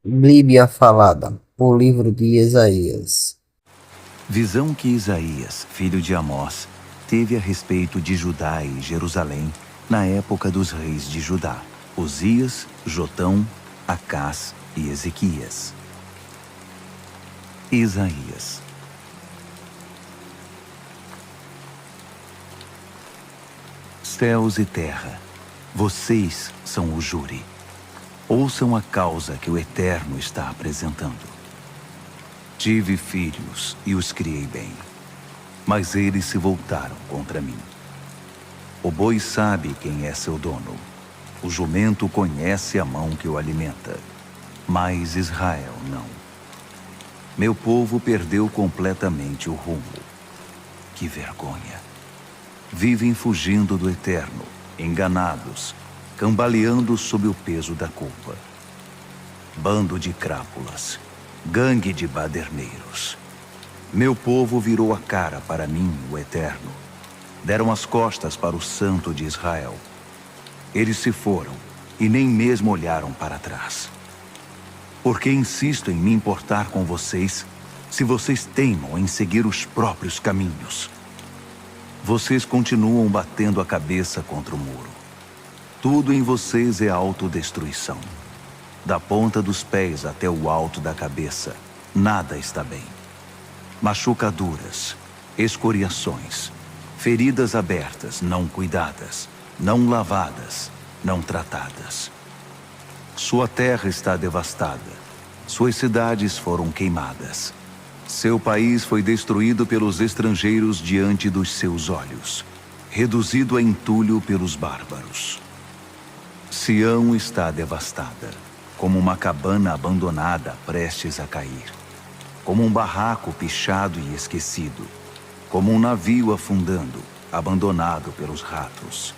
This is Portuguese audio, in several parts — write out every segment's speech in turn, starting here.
Bíblia falada, o livro de Isaías. Visão que Isaías, filho de Amós, teve a respeito de Judá e Jerusalém na época dos reis de Judá, Uzias, Jotão, Acás e Ezequias. Isaías. Céus e terra, vocês são o júri. Ouçam a causa que o Eterno está apresentando. Tive filhos e os criei bem, mas eles se voltaram contra mim. O boi sabe quem é seu dono. O jumento conhece a mão que o alimenta, mas Israel não. Meu povo perdeu completamente o rumo. Que vergonha! Vivem fugindo do Eterno, enganados, cambaleando sob o peso da culpa. Bando de crápulas, gangue de baderneiros. Meu povo virou a cara para mim, o Eterno. Deram as costas para o Santo de Israel. Eles se foram e nem mesmo olharam para trás. Por que insisto em me importar com vocês, se vocês teimam em seguir os próprios caminhos? Vocês continuam batendo a cabeça contra o muro. Tudo em vocês é autodestruição. Da ponta dos pés até o alto da cabeça, nada está bem. Machucaduras, escoriações, feridas abertas, não cuidadas, não lavadas, não tratadas. Sua terra está devastada, suas cidades foram queimadas. Seu país foi destruído pelos estrangeiros diante dos seus olhos, reduzido a entulho pelos bárbaros. Sião está devastada, como uma cabana abandonada prestes a cair, como um barraco pichado e esquecido, como um navio afundando, abandonado pelos ratos.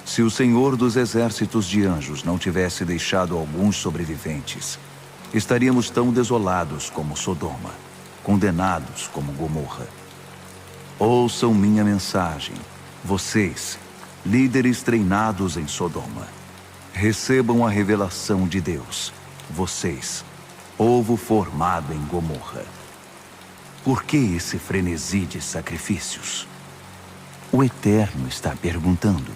Se o Senhor dos exércitos de anjos não tivesse deixado alguns sobreviventes, estaríamos tão desolados como Sodoma, condenados como Gomorra. Ouçam minha mensagem, vocês, líderes treinados em Sodoma. Recebam a revelação de Deus, vocês, povo formado em Gomorra. Por que esse frenesi de sacrifícios? O Eterno está perguntando.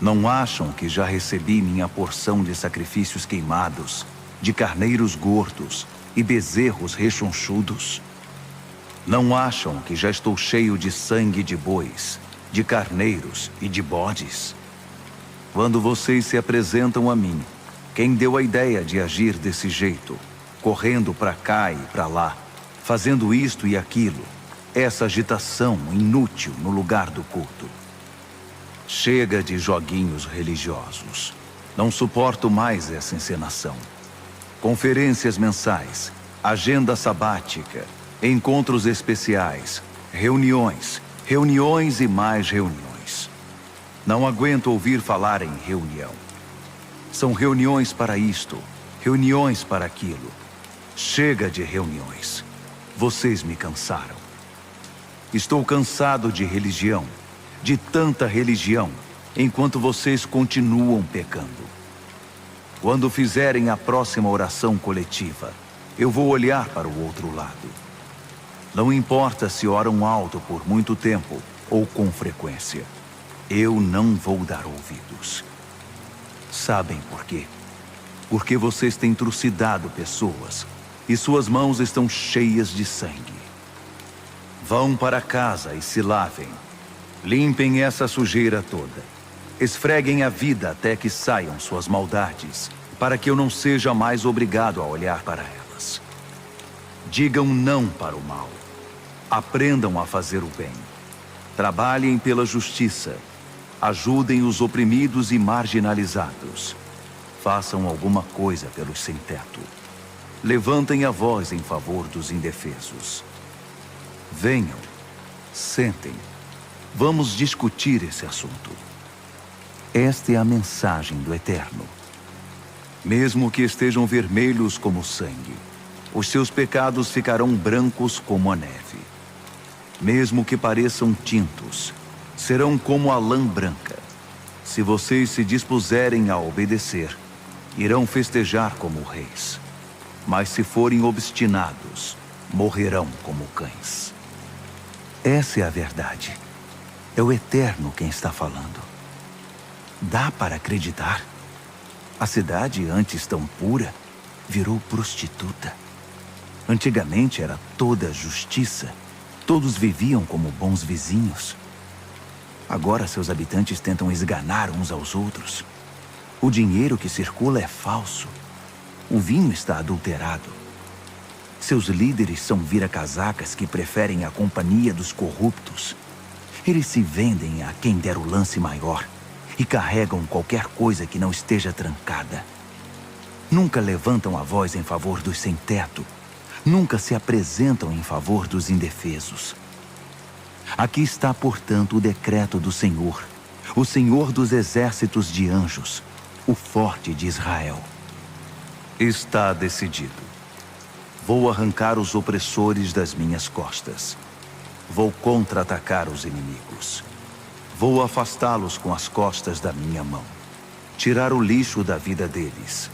Não acham que já recebi minha porção de sacrifícios queimados, de carneiros gordos e bezerros rechonchudos? Não acham que já estou cheio de sangue de bois, de carneiros e de bodes? Quando vocês se apresentam a mim, quem deu a ideia de agir desse jeito, correndo para cá e para lá, fazendo isto e aquilo, essa agitação inútil no lugar do culto? Chega de joguinhos religiosos. Não suporto mais essa encenação. Conferências mensais, agenda sabática, encontros especiais, reuniões, reuniões e mais reuniões. Não aguento ouvir falar em reunião. São reuniões para isto, reuniões para aquilo. Chega de reuniões. Vocês me cansaram. Estou cansado de religião, de tanta religião, enquanto vocês continuam pecando. Quando fizerem a próxima oração coletiva, eu vou olhar para o outro lado. Não importa se oram alto por muito tempo ou com frequência, eu não vou dar ouvidos. Sabem por quê? Porque vocês têm trucidado pessoas e suas mãos estão cheias de sangue. Vão para casa e se lavem. Limpem essa sujeira toda. Esfreguem a vida até que saiam suas maldades, para que eu não seja mais obrigado a olhar para elas. Digam não para o mal. Aprendam a fazer o bem. Trabalhem pela justiça. Ajudem os oprimidos e marginalizados. Façam alguma coisa pelos sem-teto. Levantem a voz em favor dos indefesos. Venham, sentem. Vamos discutir esse assunto. Esta é a mensagem do Eterno. Mesmo que estejam vermelhos como sangue, os seus pecados ficarão brancos como a neve. Mesmo que pareçam tintos, serão como a lã branca. Se vocês se dispuserem a obedecer, Irão festejar como reis, mas se forem obstinados, morrerão como cães. Essa é a verdade. É o Eterno quem está falando. Dá para acreditar? A cidade, antes tão pura, virou prostituta. Antigamente era toda justiça. Todos viviam como bons vizinhos. Agora seus habitantes tentam esganar uns aos outros. O dinheiro que circula é falso. O vinho está adulterado. Seus líderes são vira-casacas que preferem a companhia dos corruptos. Eles se vendem a quem der o lance maior e carregam qualquer coisa que não esteja trancada. Nunca levantam a voz em favor dos sem-teto. Nunca se apresentam em favor dos indefesos. Aqui está, portanto, o decreto do Senhor, o Senhor dos exércitos de anjos, o forte de Israel. Está decidido. Vou arrancar os opressores das minhas costas. Vou contra-atacar os inimigos. Vou afastá-los com as costas da minha mão. Tirar o lixo da vida deles.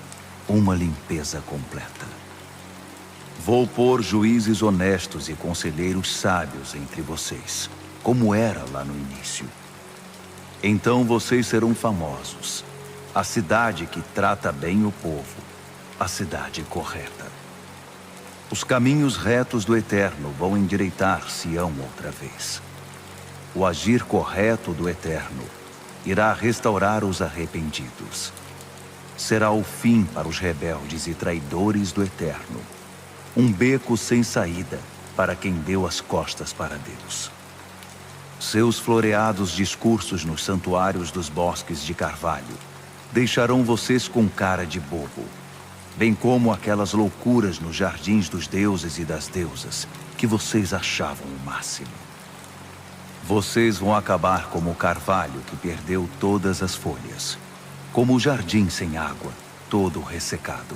Uma limpeza completa. Vou pôr juízes honestos e conselheiros sábios entre vocês, como era lá no início. Então vocês serão famosos. A cidade que trata bem o povo. A cidade correta. Os caminhos retos do Eterno vão endireitar Sião outra vez. O agir correto do Eterno irá restaurar os arrependidos. Será o fim para os rebeldes e traidores do Eterno. Um beco sem saída para quem deu as costas para Deus. Seus floreados discursos nos santuários dos bosques de carvalho deixarão vocês com cara de bobo, bem como aquelas loucuras nos jardins dos deuses e das deusas que vocês achavam o máximo. Vocês vão acabar como o carvalho que perdeu todas as folhas, como o jardim sem água, todo ressecado.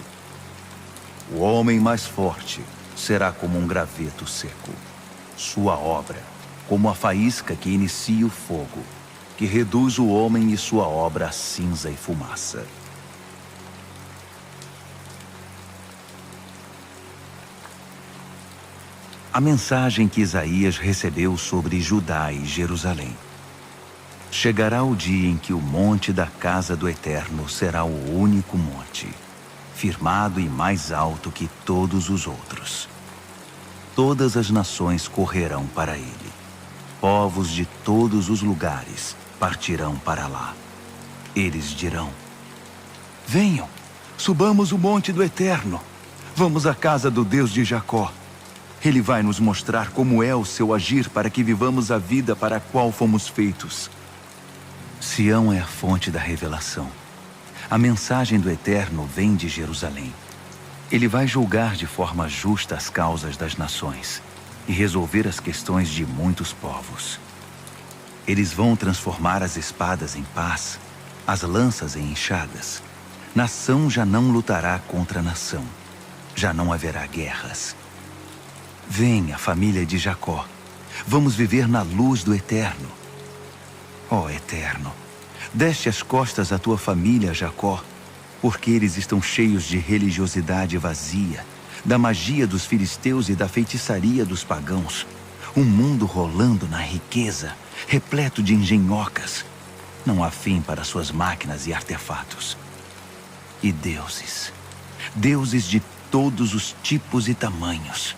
O homem mais forte será como um graveto seco. Sua obra, como a faísca que inicia o fogo, que reduz o homem e sua obra a cinza e fumaça. A mensagem que Isaías recebeu sobre Judá e Jerusalém. Chegará o dia em que o monte da casa do Eterno será o único monte, firmado e mais alto que todos os outros. Todas as nações correrão para ele. Povos de todos os lugares partirão para lá. Eles dirão: venham, subamos o monte do Eterno. Vamos à casa do Deus de Jacó. Ele vai nos mostrar como é o seu agir para que vivamos a vida para a qual fomos feitos. Sião é a fonte da revelação. A mensagem do Eterno vem de Jerusalém. Ele vai julgar de forma justa as causas das nações e resolver as questões de muitos povos. Eles vão transformar as espadas em paz, as lanças em enxadas. Nação já não lutará contra nação. Já não haverá guerras. Venha, família de Jacó. Vamos viver na luz do Eterno. Ó Eterno, deste as costas à tua família, Jacó, porque eles estão cheios de religiosidade vazia, da magia dos filisteus e da feitiçaria dos pagãos. Um mundo rolando na riqueza, repleto de engenhocas. Não há fim para suas máquinas e artefatos. E deuses, deuses de todos os tipos e tamanhos.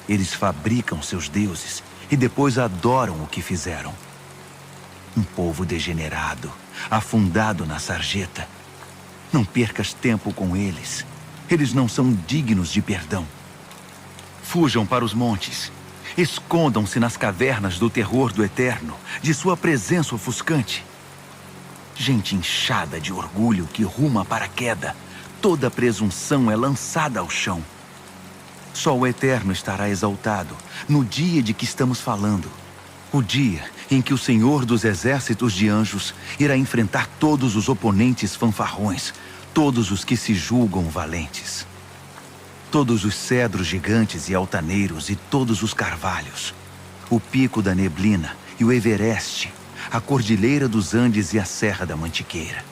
Eles fabricam seus deuses e depois adoram o que fizeram. Um povo degenerado, afundado na sarjeta. Não percas tempo com eles. Eles não são dignos de perdão. Fujam para os montes. Escondam-se nas cavernas do terror do Eterno, de sua presença ofuscante. Gente inchada de orgulho que ruma para a queda. Toda presunção é lançada ao chão. Só o Eterno estará exaltado no dia de que estamos falando. O dia em que o Senhor dos exércitos de anjos irá enfrentar todos os oponentes fanfarrões, todos os que se julgam valentes. Todos os cedros gigantes e altaneiros e todos os carvalhos. O pico da neblina e o Evereste, a cordilheira dos Andes e a Serra da Mantiqueira.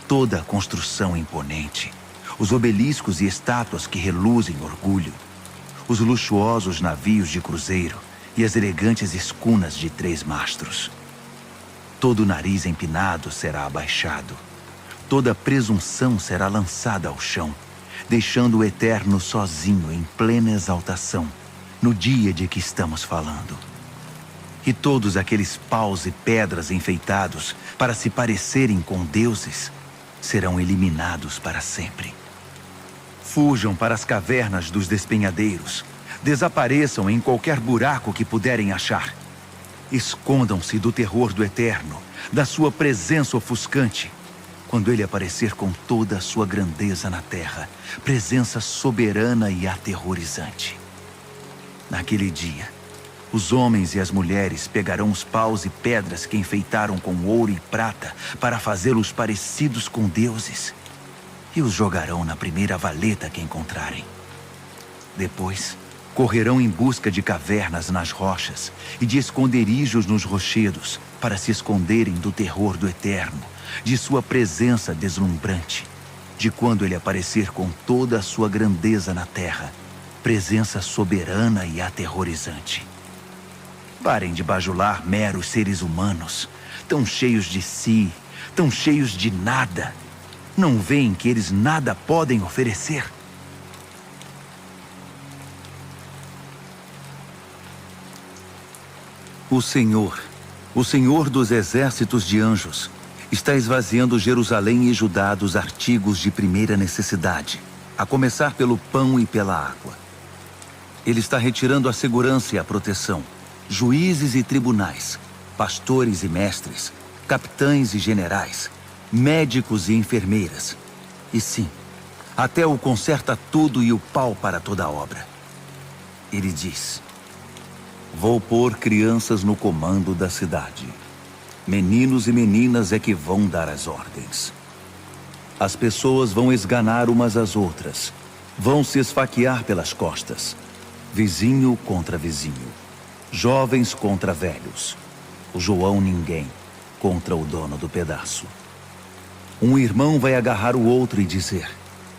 toda a construção imponente, os obeliscos e estátuas que reluzem orgulho, os luxuosos navios de cruzeiro e as elegantes escunas de 3 mastros. Todo nariz empinado será abaixado, toda presunção será lançada ao chão, deixando o Eterno sozinho em plena exaltação, no dia de que estamos falando. E todos aqueles paus e pedras enfeitados para se parecerem com deuses serão eliminados para sempre. Fujam para as cavernas dos despenhadeiros, desapareçam em qualquer buraco que puderem achar. Escondam-se do terror do Eterno, da sua presença ofuscante, quando ele aparecer com toda a sua grandeza na terra, presença soberana e aterrorizante. Naquele dia, os homens e as mulheres pegarão os paus e pedras que enfeitaram com ouro e prata para fazê-los parecidos com deuses e os jogarão na primeira valeta que encontrarem. Depois, correrão em busca de cavernas nas rochas e de esconderijos nos rochedos para se esconderem do terror do Eterno, de sua presença deslumbrante, de quando ele aparecer com toda a sua grandeza na terra, presença soberana e aterrorizante. Parem de bajular meros seres humanos, tão cheios de si, tão cheios de nada. Não veem que eles nada podem oferecer? O Senhor dos exércitos de anjos, está esvaziando Jerusalém e Judá dos artigos de primeira necessidade, a começar pelo pão e pela água. Ele está retirando a segurança e a proteção, juízes e tribunais, pastores e mestres, capitães e generais, médicos e enfermeiras. E sim, até o conserta tudo e o pau para toda a obra. Ele diz: vou pôr crianças no comando da cidade. Meninos e meninas é que vão dar as ordens. As pessoas vão esganar umas às outras, vão se esfaquear pelas costas. Vizinho contra vizinho, jovens contra velhos, o João ninguém contra o dono do pedaço. Um irmão vai agarrar o outro e dizer: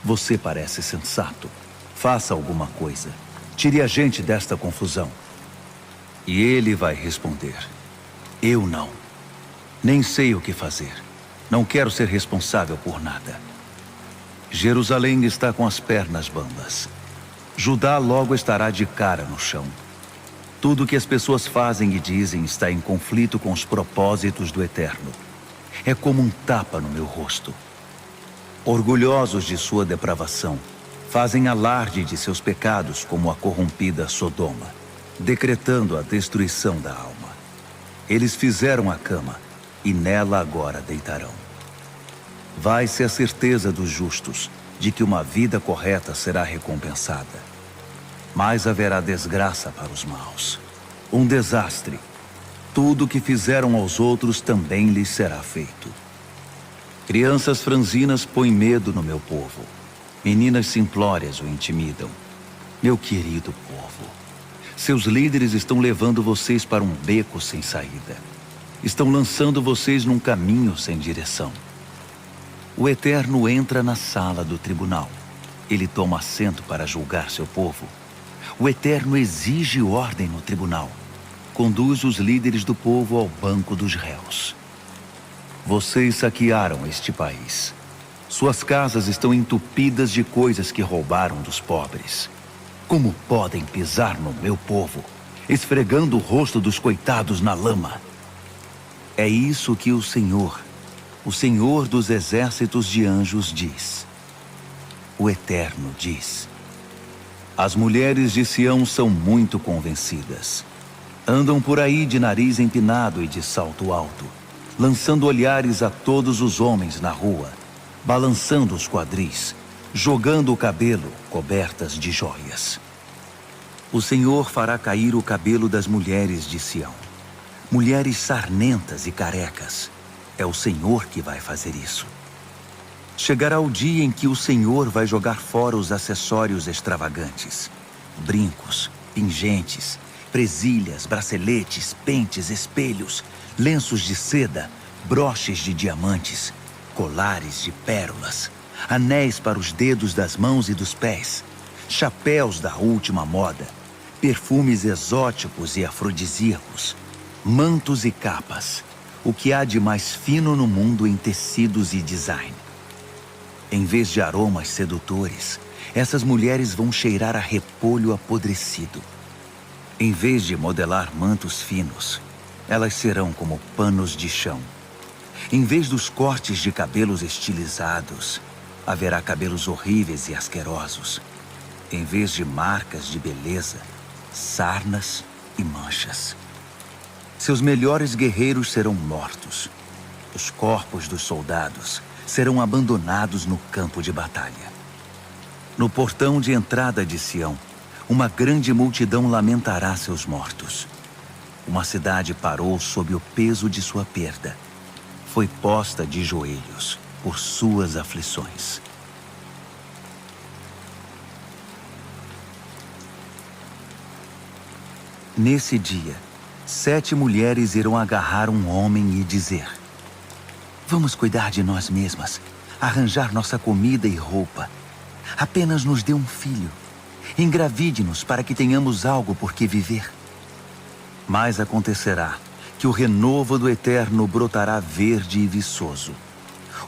você parece sensato, faça alguma coisa, tire a gente desta confusão. E ele vai responder: eu não. Nem sei o que fazer. Não quero ser responsável por nada. Jerusalém está com as pernas bambas. Judá logo estará de cara no chão. Tudo o que as pessoas fazem e dizem está em conflito com os propósitos do Eterno. É como um tapa no meu rosto. Orgulhosos de sua depravação, fazem alarde de seus pecados como a corrompida Sodoma, decretando a destruição da alma. Eles fizeram a cama, e nela agora deitarão. Vai-se a certeza dos justos de que uma vida correta será recompensada. Mas haverá desgraça para os maus. Um desastre. Tudo o que fizeram aos outros também lhes será feito. Crianças franzinas põem medo no meu povo. Meninas simplórias o intimidam. Meu querido povo, seus líderes estão levando vocês para um beco sem saída. Estão lançando vocês num caminho sem direção. O Eterno entra na sala do tribunal. Ele toma assento para julgar seu povo. O Eterno exige ordem no tribunal. Conduz os líderes do povo ao banco dos réus. Vocês saquearam este país. Suas casas estão entupidas de coisas que roubaram dos pobres. Como podem pisar no meu povo, esfregando o rosto dos coitados na lama? É isso que o Senhor dos exércitos de anjos diz. O Eterno diz: as mulheres de Sião são muito convencidas. Andam por aí de nariz empinado e de salto alto, lançando olhares a todos os homens na rua, balançando os quadris, jogando o cabelo cobertas de joias. O Senhor fará cair o cabelo das mulheres de Sião. Mulheres sarnentas e carecas. É o Senhor que vai fazer isso. Chegará o dia em que o Senhor vai jogar fora os acessórios extravagantes. Brincos, pingentes, presilhas, braceletes, pentes, espelhos, lenços de seda, broches de diamantes. colares de pérolas, anéis para os dedos das mãos e dos pés, chapéus da última moda, perfumes exóticos e afrodisíacos, mantos e capas, o que há de mais fino no mundo em tecidos e design. Em vez de aromas sedutores, essas mulheres vão cheirar a repolho apodrecido. Em vez de modelar mantos finos, elas serão como panos de chão. Em vez dos cortes de cabelos estilizados, haverá cabelos horríveis e asquerosos. Em vez de marcas de beleza, sarnas e manchas. Seus melhores guerreiros serão mortos. Os corpos dos soldados serão abandonados no campo de batalha. No portão de entrada de Sião, uma grande multidão lamentará seus mortos. Uma cidade parou sob o peso de sua perda. Foi posta de joelhos por suas aflições. Nesse dia, 7 mulheres irão agarrar um homem e dizer: vamos cuidar de nós mesmas, arranjar nossa comida e roupa. Apenas nos dê um filho. Engravide-nos para que tenhamos algo por que viver. Mas acontecerá que o renovo do Eterno brotará verde e viçoso.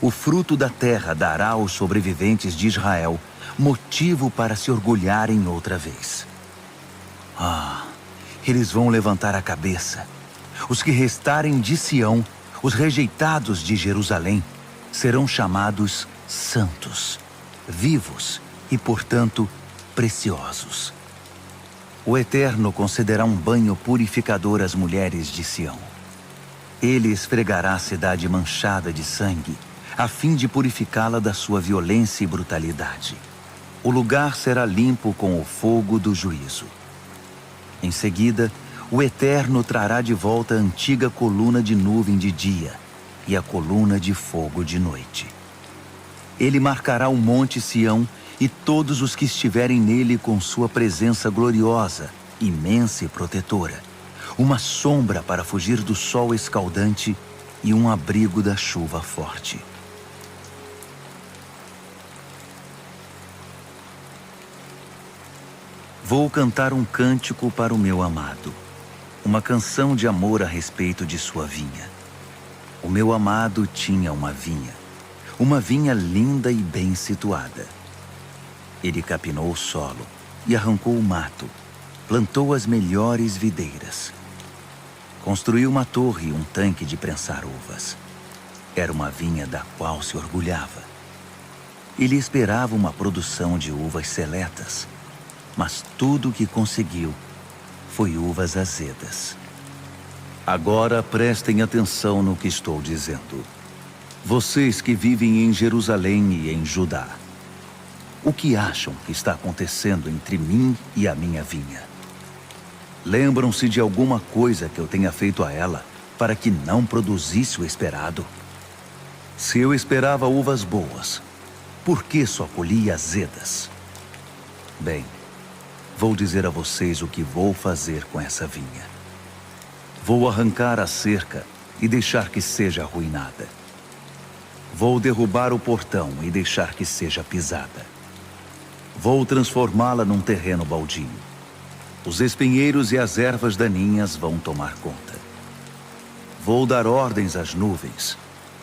O fruto da terra dará aos sobreviventes de Israel motivo para se orgulharem outra vez. Eles vão levantar a cabeça. Os que restarem de Sião, os rejeitados de Jerusalém, serão chamados santos, vivos e, portanto, preciosos. O Eterno concederá um banho purificador às mulheres de Sião. Ele esfregará a cidade manchada de sangue, a fim de purificá-la da sua violência e brutalidade. O lugar será limpo com o fogo do juízo. Em seguida, o Eterno trará de volta a antiga coluna de nuvem de dia e a coluna de fogo de noite. Ele marcará o monte Sião e todos os que estiverem nele com sua presença gloriosa, imensa e protetora, uma sombra para fugir do sol escaldante e um abrigo da chuva forte. Vou cantar um cântico para o meu amado, uma canção de amor a respeito de sua vinha. O meu amado tinha uma vinha linda e bem situada. Ele capinou o solo e arrancou o mato, plantou as melhores videiras. Construiu uma torre e um tanque de prensar uvas. Era uma vinha da qual se orgulhava. Ele esperava uma produção de uvas seletas, mas tudo o que conseguiu foi uvas azedas. Agora prestem atenção no que estou dizendo. Vocês que vivem em Jerusalém e em Judá, o que acham que está acontecendo entre mim e a minha vinha? Lembram-se de alguma coisa que eu tenha feito a ela para que não produzisse o esperado? Se eu esperava uvas boas, por que só colhia azedas? Bem, vou dizer a vocês o que vou fazer com essa vinha. Vou arrancar a cerca e deixar que seja arruinada. Vou derrubar o portão e deixar que seja pisada. Vou transformá-la num terreno baldio. Os espinheiros e as ervas daninhas vão tomar conta. Vou dar ordens às nuvens.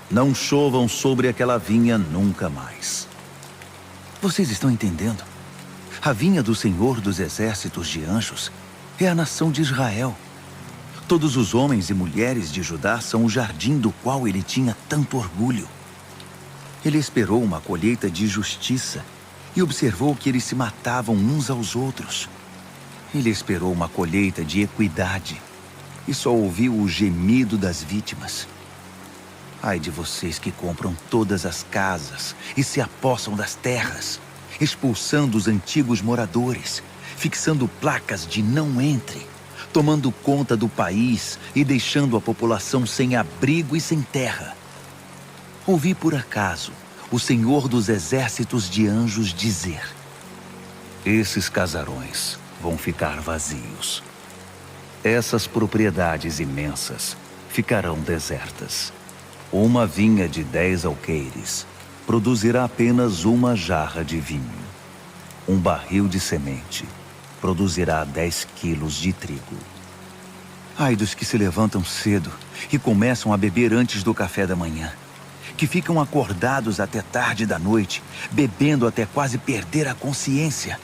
Não chovam sobre aquela vinha nunca mais. Vocês estão entendendo? A vinha do Senhor dos Exércitos de Anjos é a nação de Israel. Todos os homens e mulheres de Judá são o jardim do qual ele tinha tanto orgulho. Ele esperou uma colheita de justiça e observou que eles se matavam uns aos outros. Ele esperou uma colheita de equidade e só ouviu o gemido das vítimas. Ai de vocês que compram todas as casas e se apossam das terras, expulsando os antigos moradores, fixando placas de não entre, tomando conta do país e deixando a população sem abrigo e sem terra. Ouvi por acaso o Senhor dos Exércitos de Anjos dizer: esses casarões vão ficar vazios. Essas propriedades imensas ficarão desertas. Uma vinha de 10 alqueires produzirá apenas uma jarra de vinho. Um barril de semente produzirá 10 quilos de trigo. Ai dos que se levantam cedo e começam a beber antes do café da manhã, que ficam acordados até tarde da noite, bebendo até quase perder a consciência.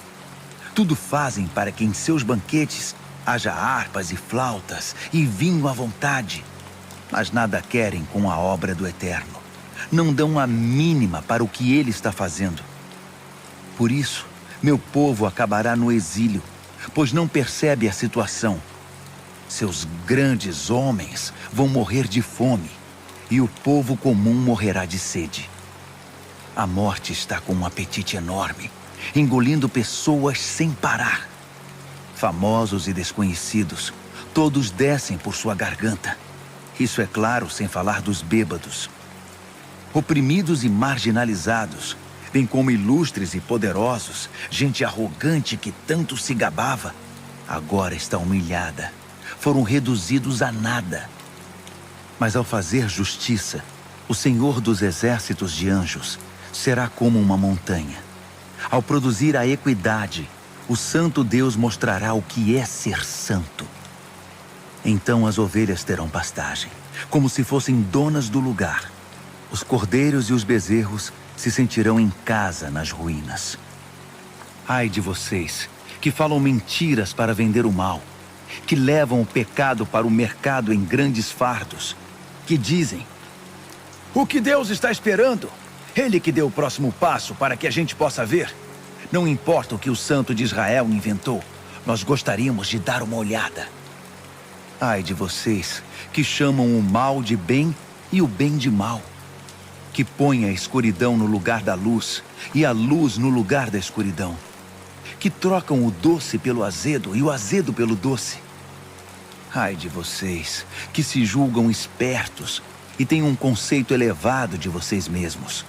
Tudo fazem para que em seus banquetes haja harpas e flautas e vinho à vontade, mas nada querem com a obra do Eterno. Não dão a mínima para o que ele está fazendo. Por isso, meu povo acabará no exílio, pois não percebe a situação. Seus grandes homens vão morrer de fome, e o povo comum morrerá de sede. A morte está com um apetite enorme, engolindo pessoas sem parar. Famosos e desconhecidos, todos descem por sua garganta. Isso é claro, sem falar dos bêbados. Oprimidos e marginalizados, bem como ilustres e poderosos, gente arrogante que tanto se gabava, agora está humilhada. Foram reduzidos a nada. Mas ao fazer justiça, o Senhor dos exércitos de anjos será como uma montanha. Ao produzir a equidade, o Santo Deus mostrará o que é ser santo. Então as ovelhas terão pastagem, como se fossem donas do lugar. Os cordeiros e os bezerros se sentirão em casa nas ruínas. Ai de vocês, que falam mentiras para vender o mal, que levam o pecado para o mercado em grandes fardos, que dizem: o que Deus está esperando? Ele que deu o próximo passo para que a gente possa ver. Não importa o que o Santo de Israel inventou, nós gostaríamos de dar uma olhada. Ai de vocês, que chamam o mal de bem e o bem de mal, que põem a escuridão no lugar da luz e a luz no lugar da escuridão, que trocam o doce pelo azedo e o azedo pelo doce. Ai de vocês, que se julgam espertos e têm um conceito elevado de vocês mesmos.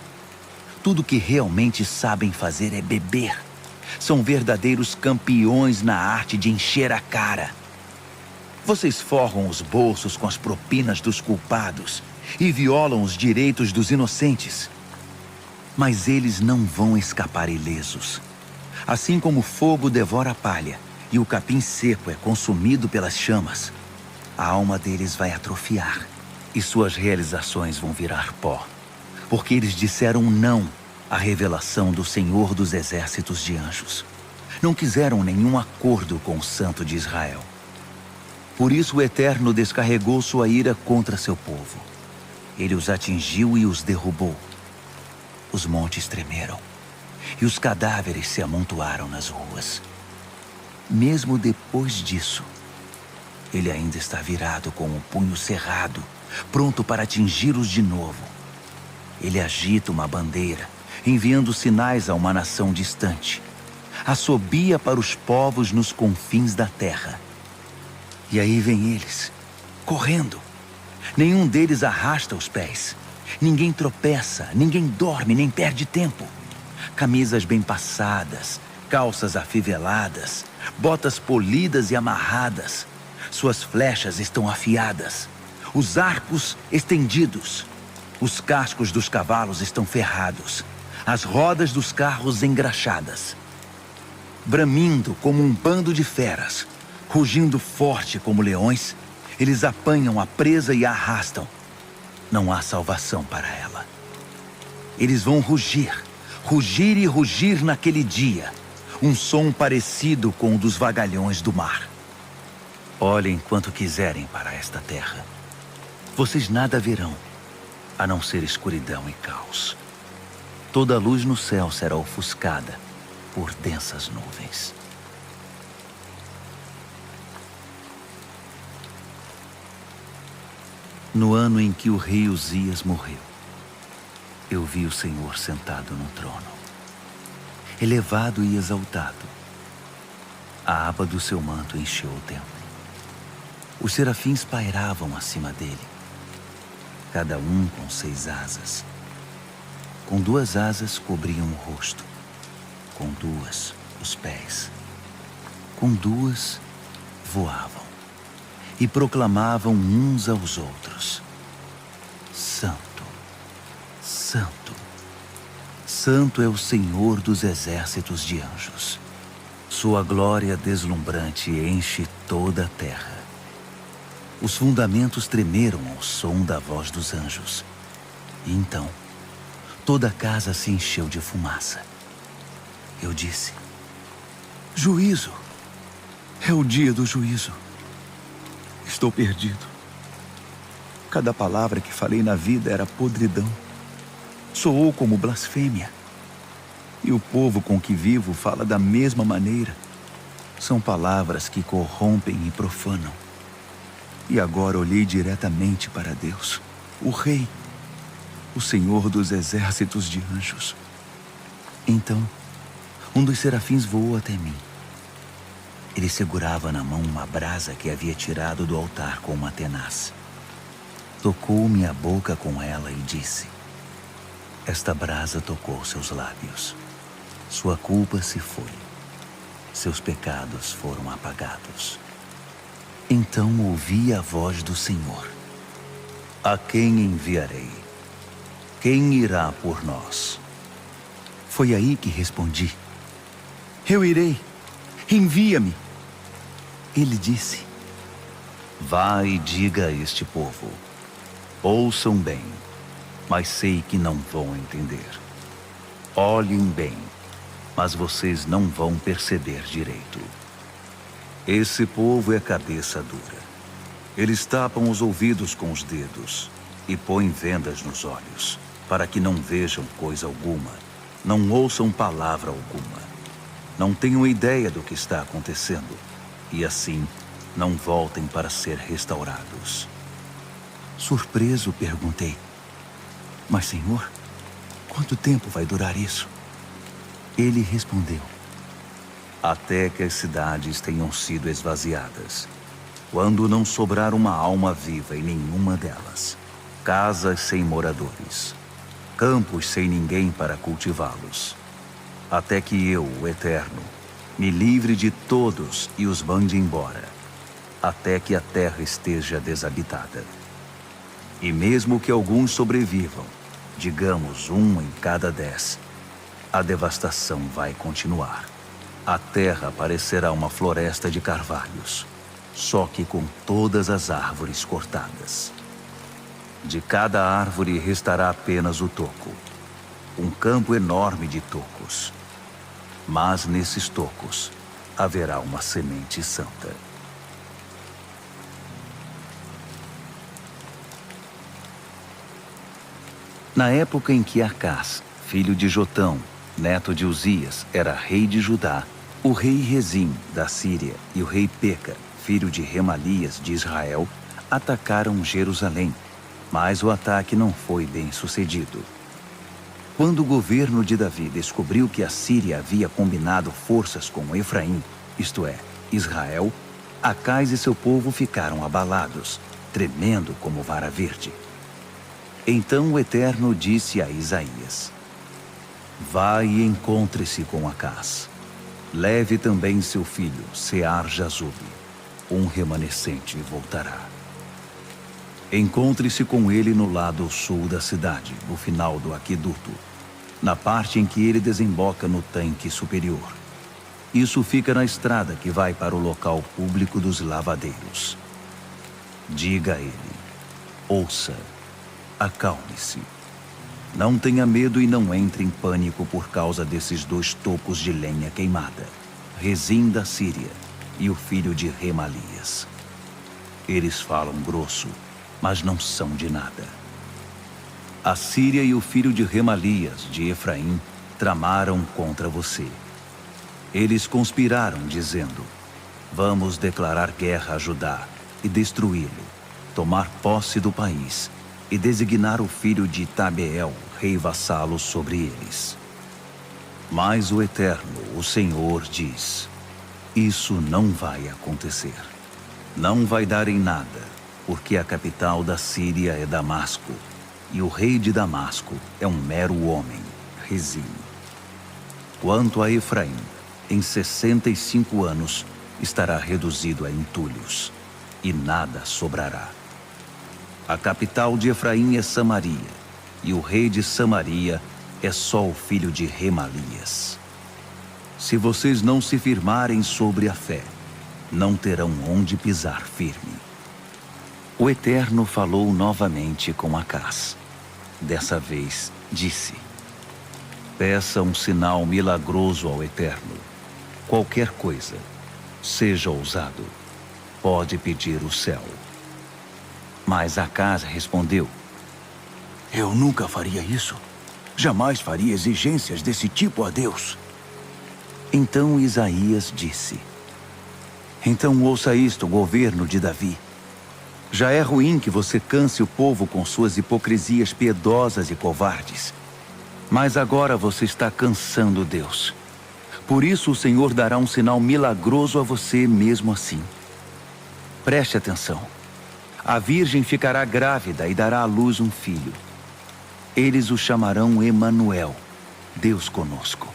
Tudo que realmente sabem fazer é beber. São verdadeiros campeões na arte de encher a cara. Vocês forram os bolsos com as propinas dos culpados e violam os direitos dos inocentes. Mas eles não vão escapar ilesos. Assim como o fogo devora a palha e o capim seco é consumido pelas chamas, a alma deles vai atrofiar e suas realizações vão virar pó, porque eles disseram não à revelação do Senhor dos exércitos de anjos. Não quiseram nenhum acordo com o Santo de Israel. Por isso o Eterno descarregou sua ira contra seu povo. Ele os atingiu e os derrubou. Os montes tremeram e os cadáveres se amontoaram nas ruas. Mesmo depois disso, ele ainda está virado com o punho cerrado, pronto para atingi-los de novo. Ele agita uma bandeira, enviando sinais a uma nação distante. Assobia para os povos nos confins da terra. E aí vem eles, correndo. Nenhum deles arrasta os pés. Ninguém tropeça, ninguém dorme, nem perde tempo. Camisas bem passadas, calças afiveladas, botas polidas e amarradas. Suas flechas estão afiadas, os arcos estendidos. Os cascos dos cavalos estão ferrados, as rodas dos carros engraxadas. Bramindo como um bando de feras, rugindo forte como leões, eles apanham a presa e a arrastam. Não há salvação para ela. Eles vão rugir, rugir e rugir naquele dia. Um som parecido com o dos vagalhões do mar. Olhem quanto quiserem para esta terra. Vocês nada verão, a não ser escuridão e caos. Toda a luz no céu será ofuscada por densas nuvens. No ano em que o rei Uzias morreu, eu vi o Senhor sentado no trono, elevado e exaltado. A aba do seu manto encheu o templo. Os serafins pairavam acima dele, cada um com 6 asas. Com 2 asas cobriam o rosto, com 2 os pés, com 2 voavam e proclamavam uns aos outros: Santo, Santo, Santo é o Senhor dos exércitos de anjos. Sua glória deslumbrante enche toda a terra. Os fundamentos tremeram ao som da voz dos anjos. E então, toda a casa se encheu de fumaça. Eu disse: juízo! É o dia do juízo. Estou perdido. Cada palavra que falei na vida era podridão. Soou como blasfêmia. E o povo com que vivo fala da mesma maneira. São palavras que corrompem e profanam. E agora olhei diretamente para Deus, o Rei, o Senhor dos exércitos de anjos. Então, um dos serafins voou até mim. Ele segurava na mão uma brasa que havia tirado do altar com uma tenaz. Tocou minha boca com ela e disse: esta brasa tocou seus lábios. Sua culpa se foi. Seus pecados foram apagados. Então ouvi a voz do Senhor: a quem enviarei? Quem irá por nós? Foi aí que respondi: eu irei. Envia-me. Ele disse: vá e diga a este povo: ouçam bem, mas sei que não vão entender. Olhem bem, mas vocês não vão perceber direito. Esse povo é cabeça dura. Eles tapam os ouvidos com os dedos e põem vendas nos olhos, para que não vejam coisa alguma, não ouçam palavra alguma. Não tenham ideia do que está acontecendo, e assim não voltem para ser restaurados. Surpreso, perguntei: mas, Senhor, quanto tempo vai durar isso? Ele respondeu: até que as cidades tenham sido esvaziadas, quando não sobrar uma alma viva em nenhuma delas, casas sem moradores, campos sem ninguém para cultivá-los, até que eu, o Eterno, me livre de todos e os mande embora, até que a terra esteja desabitada. E mesmo que alguns sobrevivam, digamos 1 em cada 10, a devastação vai continuar. A terra parecerá uma floresta de carvalhos, só que com todas as árvores cortadas. De cada árvore restará apenas o toco, um campo enorme de tocos. Mas nesses tocos haverá uma semente santa. Na época em que Acás, filho de Jotão, neto de Uzias, era rei de Judá, o rei Rezim, da Síria, e o rei Peca, filho de Remalias, de Israel, atacaram Jerusalém, mas o ataque não foi bem sucedido. Quando o governo de Davi descobriu que a Síria havia combinado forças com Efraim, isto é, Israel, Acás e seu povo ficaram abalados, tremendo como vara verde. Então o Eterno disse a Isaías: vá e encontre-se com Acás. Leve também seu filho, Sear-Jazube. Um remanescente voltará. Encontre-se com ele no lado sul da cidade, no final do aqueduto, na parte em que ele desemboca no tanque superior. Isso fica na estrada que vai para o local público dos lavadeiros. Diga a ele: ouça, acalme-se. Não tenha medo e não entre em pânico por causa desses 2 tocos de lenha queimada, Rezim da Síria e o filho de Remalias. Eles falam grosso, mas não são de nada. A Síria e o filho de Remalias, de Efraim, tramaram contra você. Eles conspiraram, dizendo: vamos declarar guerra a Judá e destruí-lo, tomar posse do país e designar o filho de Tabeel, rei vassalo, sobre eles. Mas o Eterno, o Senhor, diz: isso não vai acontecer. Não vai dar em nada, porque a capital da Síria é Damasco, e o rei de Damasco é um mero homem, Rezim. Quanto a Efraim, em 65 anos estará reduzido a entulhos, e nada sobrará. A capital de Efraim é Samaria, e o rei de Samaria é só o filho de Remalias. Se vocês não se firmarem sobre a fé, não terão onde pisar firme. O Eterno falou novamente com Acás. Dessa vez, disse: peça um sinal milagroso ao Eterno. Qualquer coisa, seja ousado, pode pedir o céu. Mas Acás respondeu: eu nunca faria isso. Jamais faria exigências desse tipo a Deus. Então Isaías disse: então ouça isto, governo de Davi. Já é ruim que você canse o povo com suas hipocrisias piedosas e covardes. Mas agora você está cansando Deus. Por isso o Senhor dará um sinal milagroso a você mesmo assim. Preste atenção. A virgem ficará grávida e dará à luz um filho. Eles o chamarão Emanuel, Deus conosco.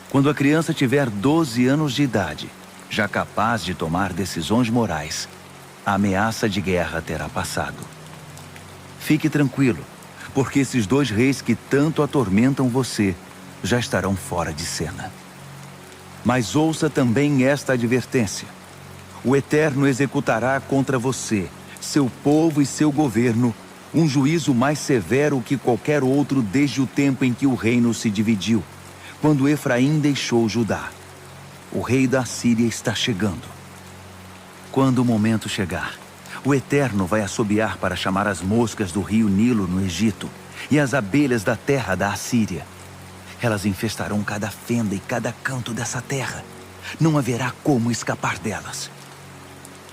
Quando a criança tiver 12 anos de idade, já capaz de tomar decisões morais, a ameaça de guerra terá passado. Fique tranquilo, porque esses dois reis que tanto atormentam você já estarão fora de cena. Mas ouça também esta advertência: o Eterno executará contra você, seu povo e seu governo, um juízo mais severo que qualquer outro desde o tempo em que o reino se dividiu, quando Efraim deixou Judá. O rei da Síria está chegando. Quando o momento chegar, o Eterno vai assobiar para chamar as moscas do rio Nilo no Egito e as abelhas da terra da Assíria. Elas infestarão cada fenda e cada canto dessa terra. Não haverá como escapar delas.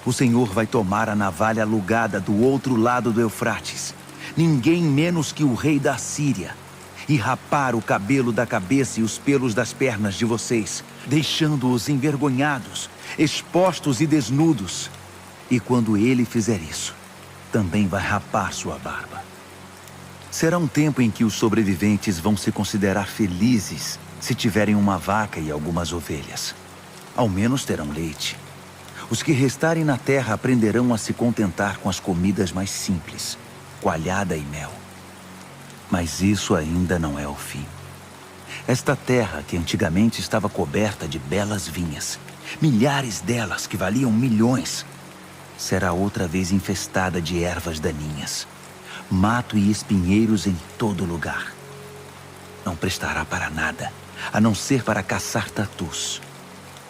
O Senhor vai tomar a navalha alugada do outro lado do Eufrates, ninguém menos que o rei da Síria, e rapar o cabelo da cabeça e os pelos das pernas de vocês, deixando-os envergonhados, expostos e desnudos. E quando ele fizer isso, também vai rapar sua barba. Será um tempo em que os sobreviventes vão se considerar felizes se tiverem uma vaca e algumas ovelhas. Ao menos terão leite. Os que restarem na terra aprenderão a se contentar com as comidas mais simples, coalhada e mel. Mas isso ainda não é o fim. Esta terra, que antigamente estava coberta de belas vinhas, milhares delas que valiam milhões, será outra vez infestada de ervas daninhas, mato e espinheiros em todo lugar. Não prestará para nada, a não ser para caçar tatus.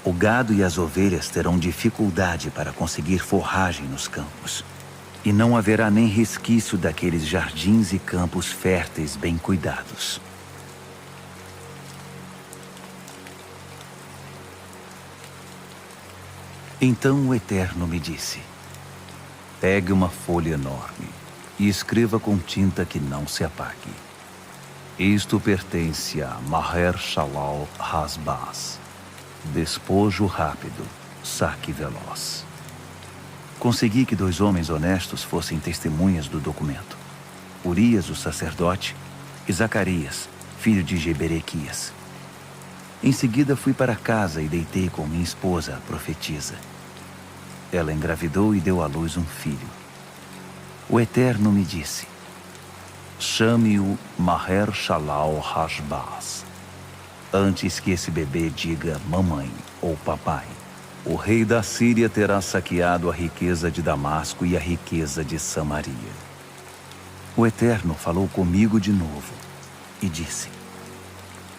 O gado e as ovelhas terão dificuldade para conseguir forragem nos campos. E não haverá nem resquício daqueles jardins e campos férteis bem cuidados. Então o Eterno me disse: pegue uma folha enorme e escreva com tinta que não se apague. Isto pertence a Maher-Shalal-Has-Baz. Despojo rápido, saque veloz. Consegui que 2 homens honestos fossem testemunhas do documento: Urias, o sacerdote, e Zacarias, filho de Geberequias. Em seguida fui para casa e deitei com minha esposa, a profetisa. Ela engravidou e deu à luz um filho. O Eterno me disse: chame-o Maher-Shalal-Has-Baz. Antes que esse bebê diga mamãe ou papai, o rei da Síria terá saqueado a riqueza de Damasco e a riqueza de Samaria. O Eterno falou comigo de novo e disse: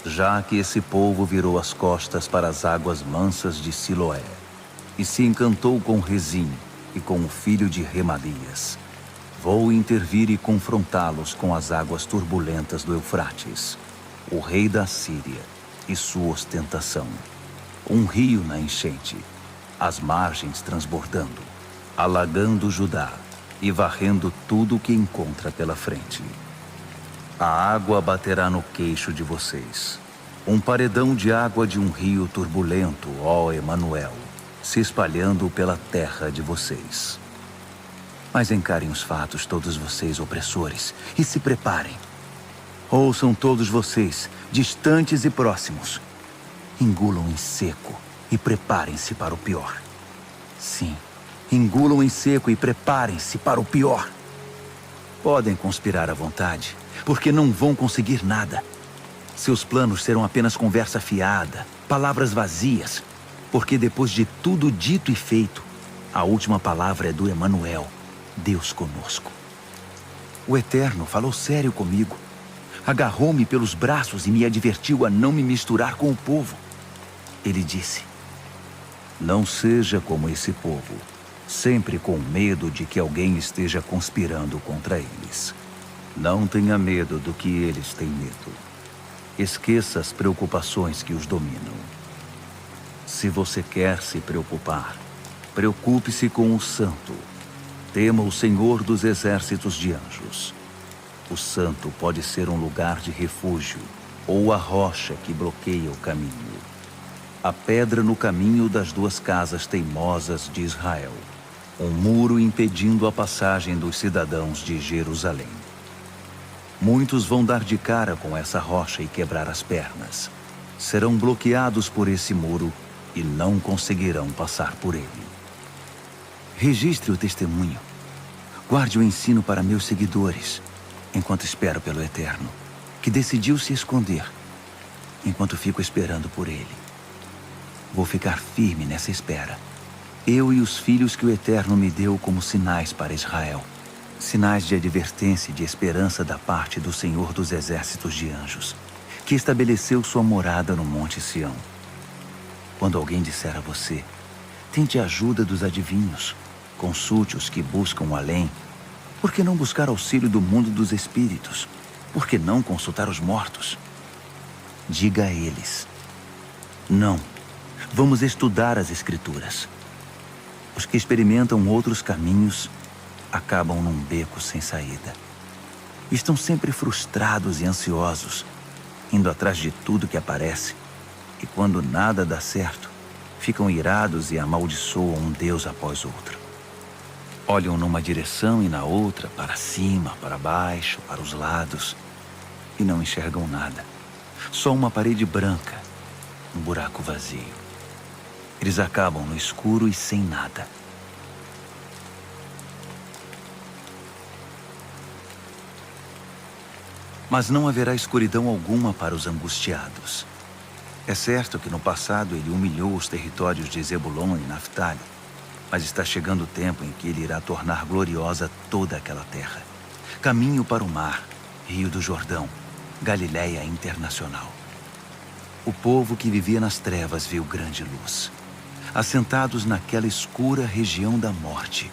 já que esse povo virou as costas para as águas mansas de Siloé e se encantou com Rezim e com o filho de Remalias, vou intervir e confrontá-los com as águas turbulentas do Eufrates, o rei da Síria e sua ostentação. Um rio na enchente, as margens transbordando, alagando Judá e varrendo tudo o que encontra pela frente. A água baterá no queixo de vocês. Um paredão de água de um rio turbulento, ó Emanuel, se espalhando pela terra de vocês. Mas encarem os fatos, todos vocês opressores, e se preparem. Ouçam todos vocês, distantes e próximos. Engulam em seco e preparem-se para o pior. Sim, engulam em seco e preparem-se para o pior. Podem conspirar à vontade, porque não vão conseguir nada. Seus planos serão apenas conversa fiada, palavras vazias, porque depois de tudo dito e feito, a última palavra é do Emanuel, Deus conosco. O Eterno falou sério comigo. Agarrou-me pelos braços e me advertiu a não me misturar com o povo. Ele disse: não seja como esse povo, sempre com medo de que alguém esteja conspirando contra eles. Não tenha medo do que eles têm medo. Esqueça as preocupações que os dominam. Se você quer se preocupar, preocupe-se com o santo. Tema o Senhor dos exércitos de anjos. O santo pode ser um lugar de refúgio ou a rocha que bloqueia o caminho. A pedra no caminho das duas casas teimosas de Israel. Um muro impedindo a passagem dos cidadãos de Jerusalém. Muitos vão dar de cara com essa rocha e quebrar as pernas. Serão bloqueados por esse muro e não conseguirão passar por ele. Registre o testemunho. Guarde o ensino para meus seguidores, enquanto espero pelo Eterno, que decidiu se esconder, enquanto fico esperando por ele. Vou ficar firme nessa espera. Eu e os filhos que o Eterno me deu como sinais para Israel. Sinais de advertência e de esperança da parte do Senhor dos exércitos de anjos, que estabeleceu sua morada no Monte Sião. Quando alguém disser a você, tente a ajuda dos adivinhos, consulte os que buscam o além. Por que não buscar auxílio do mundo dos espíritos? Por que não consultar os mortos? Diga a eles: não, vamos estudar as Escrituras. Os que experimentam outros caminhos acabam num beco sem saída. Estão sempre frustrados e ansiosos, indo atrás de tudo que aparece, e quando nada dá certo, ficam irados e amaldiçoam um Deus após outro. Olham numa direção e na outra, para cima, para baixo, para os lados, e não enxergam nada. Só uma parede branca, um buraco vazio. Eles acabam no escuro e sem nada. Mas não haverá escuridão alguma para os angustiados. É certo que no passado ele humilhou os territórios de Zebulon e Naftali, mas está chegando o tempo em que ele irá tornar gloriosa toda aquela terra. Caminho para o mar, Rio do Jordão, Galiléia internacional. O povo que vivia nas trevas viu grande luz. Assentados naquela escura região da morte,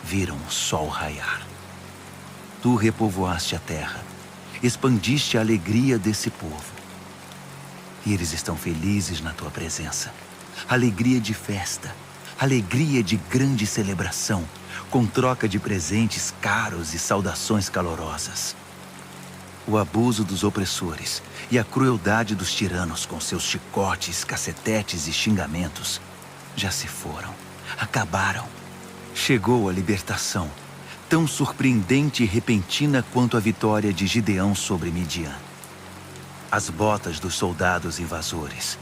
viram o sol raiar. Tu repovoaste a terra, expandiste a alegria desse povo. E eles estão felizes na tua presença. Alegria de festa, alegria de grande celebração, com troca de presentes caros e saudações calorosas. O abuso dos opressores e a crueldade dos tiranos com seus chicotes, cacetetes e xingamentos já se foram, acabaram. Chegou a libertação, tão surpreendente e repentina quanto a vitória de Gideão sobre Midian. As botas dos soldados invasores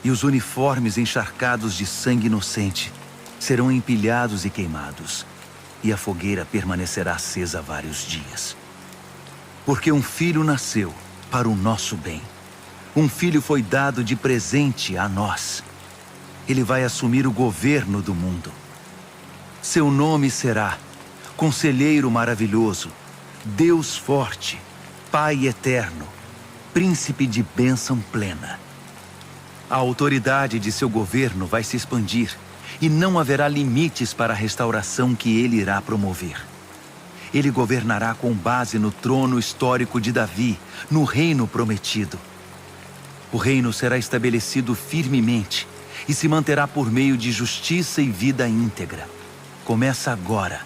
e os uniformes encharcados de sangue inocente serão empilhados e queimados, e a fogueira permanecerá acesa vários dias. Porque um filho nasceu para o nosso bem. Um filho foi dado de presente a nós. Ele vai assumir o governo do mundo. Seu nome será Conselheiro Maravilhoso, Deus Forte, Pai Eterno, Príncipe de bênção plena. A autoridade de seu governo vai se expandir e não haverá limites para a restauração que ele irá promover. Ele governará com base no trono histórico de Davi, no reino prometido. O reino será estabelecido firmemente e se manterá por meio de justiça e vida íntegra. Começa agora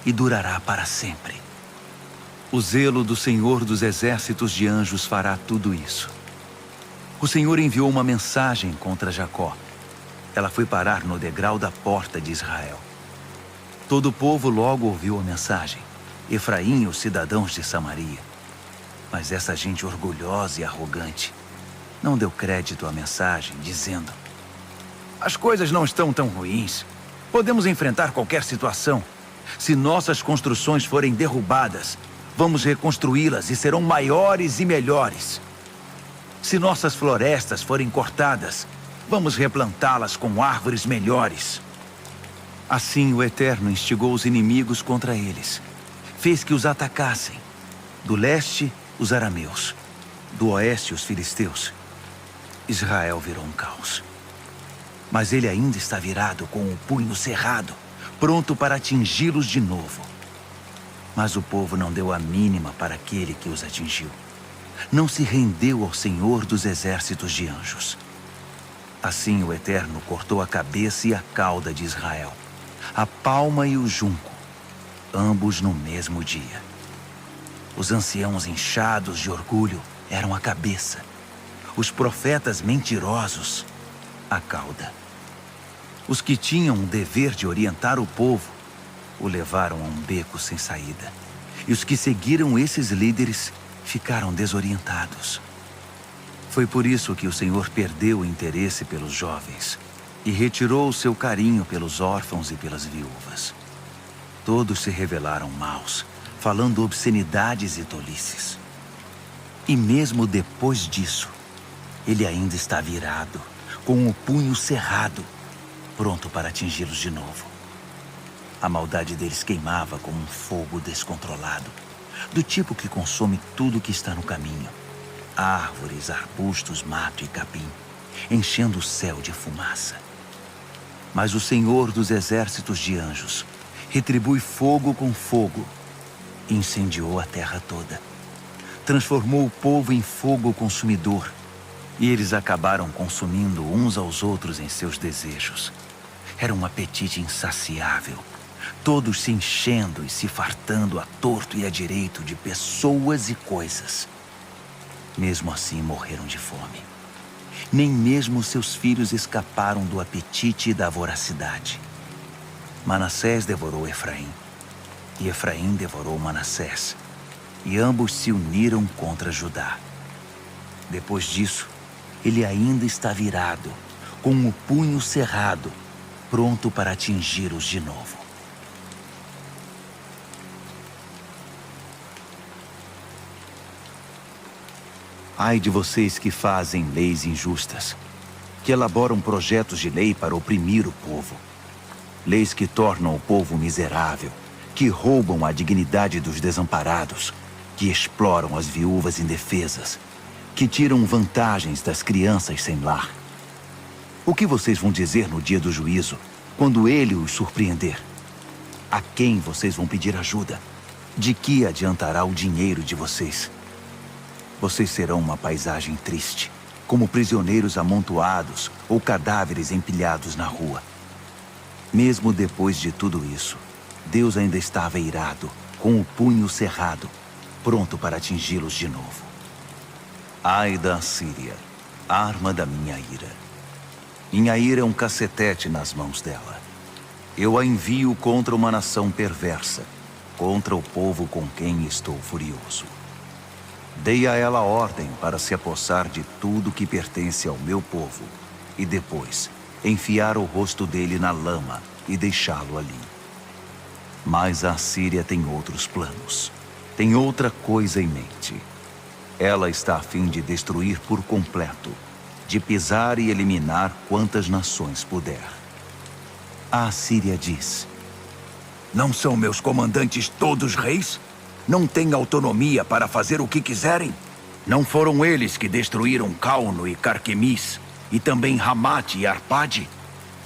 e durará para sempre. O zelo do Senhor dos exércitos de anjos fará tudo isso. O Senhor enviou uma mensagem contra Jacó. Ela foi parar no degrau da porta de Israel. Todo o povo logo ouviu a mensagem. Efraim e os cidadãos de Samaria. Mas essa gente orgulhosa e arrogante não deu crédito à mensagem, dizendo: as coisas não estão tão ruins. Podemos enfrentar qualquer situação. Se nossas construções forem derrubadas, Vamos reconstruí-las e serão maiores e melhores. Se nossas florestas forem cortadas, vamos replantá-las com árvores melhores. Assim o Eterno instigou os inimigos contra eles. Fez que os atacassem. Do leste, os arameus. Do oeste, os filisteus. Israel virou um caos. Mas ele ainda está virado com o punho cerrado, pronto para atingi-los de novo. Mas o povo não deu a mínima para aquele que os atingiu. Não se rendeu ao Senhor dos exércitos de anjos. Assim o Eterno cortou a cabeça e a cauda de Israel, a palma e o junco, ambos no mesmo dia. Os anciãos inchados de orgulho eram a cabeça, os profetas mentirosos, a cauda. Os que tinham o dever de orientar o povo o levaram a um beco sem saída. E os que seguiram esses líderes ficaram desorientados. Foi por isso que o Senhor perdeu o interesse pelos jovens e retirou o seu carinho pelos órfãos e pelas viúvas. Todos se revelaram maus, falando obscenidades e tolices. E mesmo depois disso, ele ainda está virado, com o punho cerrado, pronto para atingi-los de novo. A maldade deles queimava como um fogo descontrolado, do tipo que consome tudo que está no caminho. Árvores, arbustos, mato e capim, enchendo o céu de fumaça. Mas o Senhor dos exércitos de anjos retribui fogo com fogo e incendiou a terra toda. Transformou o povo em fogo consumidor e eles acabaram consumindo uns aos outros em seus desejos. Era um apetite insaciável, todos se enchendo e se fartando à torto e à direito de pessoas e coisas. Mesmo assim morreram de fome. Nem mesmo seus filhos escaparam do apetite e da voracidade. Manassés devorou Efraim, e Efraim devorou Manassés, e ambos se uniram contra Judá. Depois disso, ele ainda está virado, com o punho cerrado, pronto para atingi-los de novo. Ai de vocês que fazem leis injustas, que elaboram projetos de lei para oprimir o povo. Leis que tornam o povo miserável, que roubam a dignidade dos desamparados, que exploram as viúvas indefesas, que tiram vantagens das crianças sem lar. O que vocês vão dizer no dia do juízo, quando ele os surpreender? A quem vocês vão pedir ajuda? De que adiantará o dinheiro de vocês? Vocês serão uma paisagem triste, como prisioneiros amontoados ou cadáveres empilhados na rua. Mesmo depois de tudo isso, Deus ainda estava irado, com o punho cerrado, pronto para atingi-los de novo. Ai da Assíria, arma da minha ira. Minha ira é um cacetete nas mãos dela. Eu a envio contra uma nação perversa, contra o povo com quem estou furioso. Dei a ela ordem para se apossar de tudo que pertence ao meu povo e depois enfiar o rosto dele na lama e deixá-lo ali. Mas a Assíria tem outros planos, tem outra coisa em mente. Ela está a fim de destruir por completo, de pisar e eliminar quantas nações puder. A Assíria diz: Não são meus comandantes todos reis? Não têm autonomia para fazer o que quiserem? Não foram eles que destruíram Calno e Carquemis, e também Ramate e Arpade?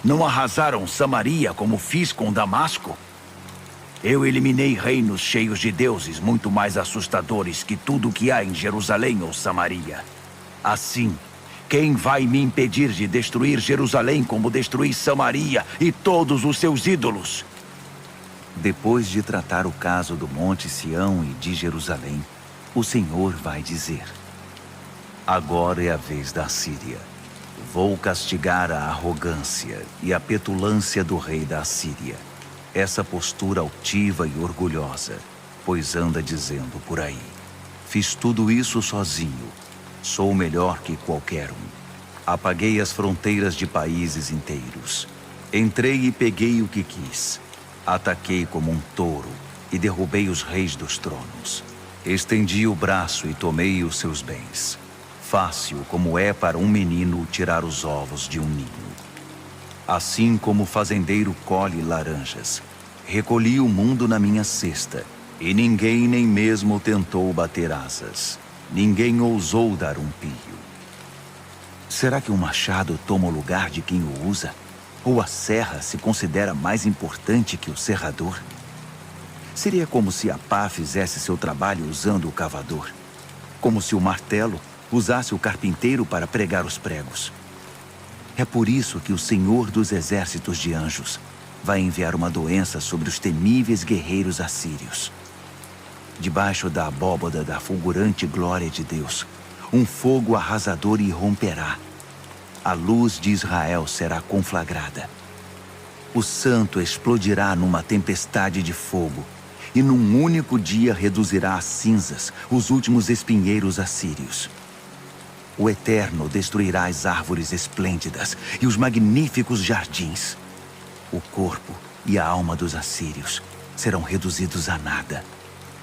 Não arrasaram Samaria como fiz com Damasco? Eu eliminei reinos cheios de deuses muito mais assustadores que tudo o que há em Jerusalém ou Samaria. Assim, quem vai me impedir de destruir Jerusalém como destruí Samaria e todos os seus ídolos? Depois de tratar o caso do Monte Sião e de Jerusalém, o Senhor vai dizer: agora é a vez da Assíria. Vou castigar a arrogância e a petulância do rei da Assíria, essa postura altiva e orgulhosa, pois anda dizendo por aí: fiz tudo isso sozinho, sou melhor que qualquer um. Apaguei as fronteiras de países inteiros, entrei e peguei o que quis. Ataquei como um touro e derrubei os reis dos tronos. Estendi o braço e tomei os seus bens. Fácil como é para um menino tirar os ovos de um ninho. Assim como o fazendeiro colhe laranjas, recolhi o mundo na minha cesta, e ninguém nem mesmo tentou bater asas. Ninguém ousou dar um pio. Será que o machado toma o lugar de quem o usa? Ou a serra se considera mais importante que o serrador? Seria como se a pá fizesse seu trabalho usando o cavador. Como se o martelo usasse o carpinteiro para pregar os pregos. É por isso que o Senhor dos exércitos de anjos vai enviar uma doença sobre os temíveis guerreiros assírios. Debaixo da abóbada da fulgurante glória de Deus, um fogo arrasador irromperá. A luz de Israel será conflagrada. O santo explodirá numa tempestade de fogo, e num único dia reduzirá a cinzas os últimos espinheiros assírios. O Eterno destruirá as árvores esplêndidas e os magníficos jardins. O corpo e a alma dos assírios serão reduzidos a nada.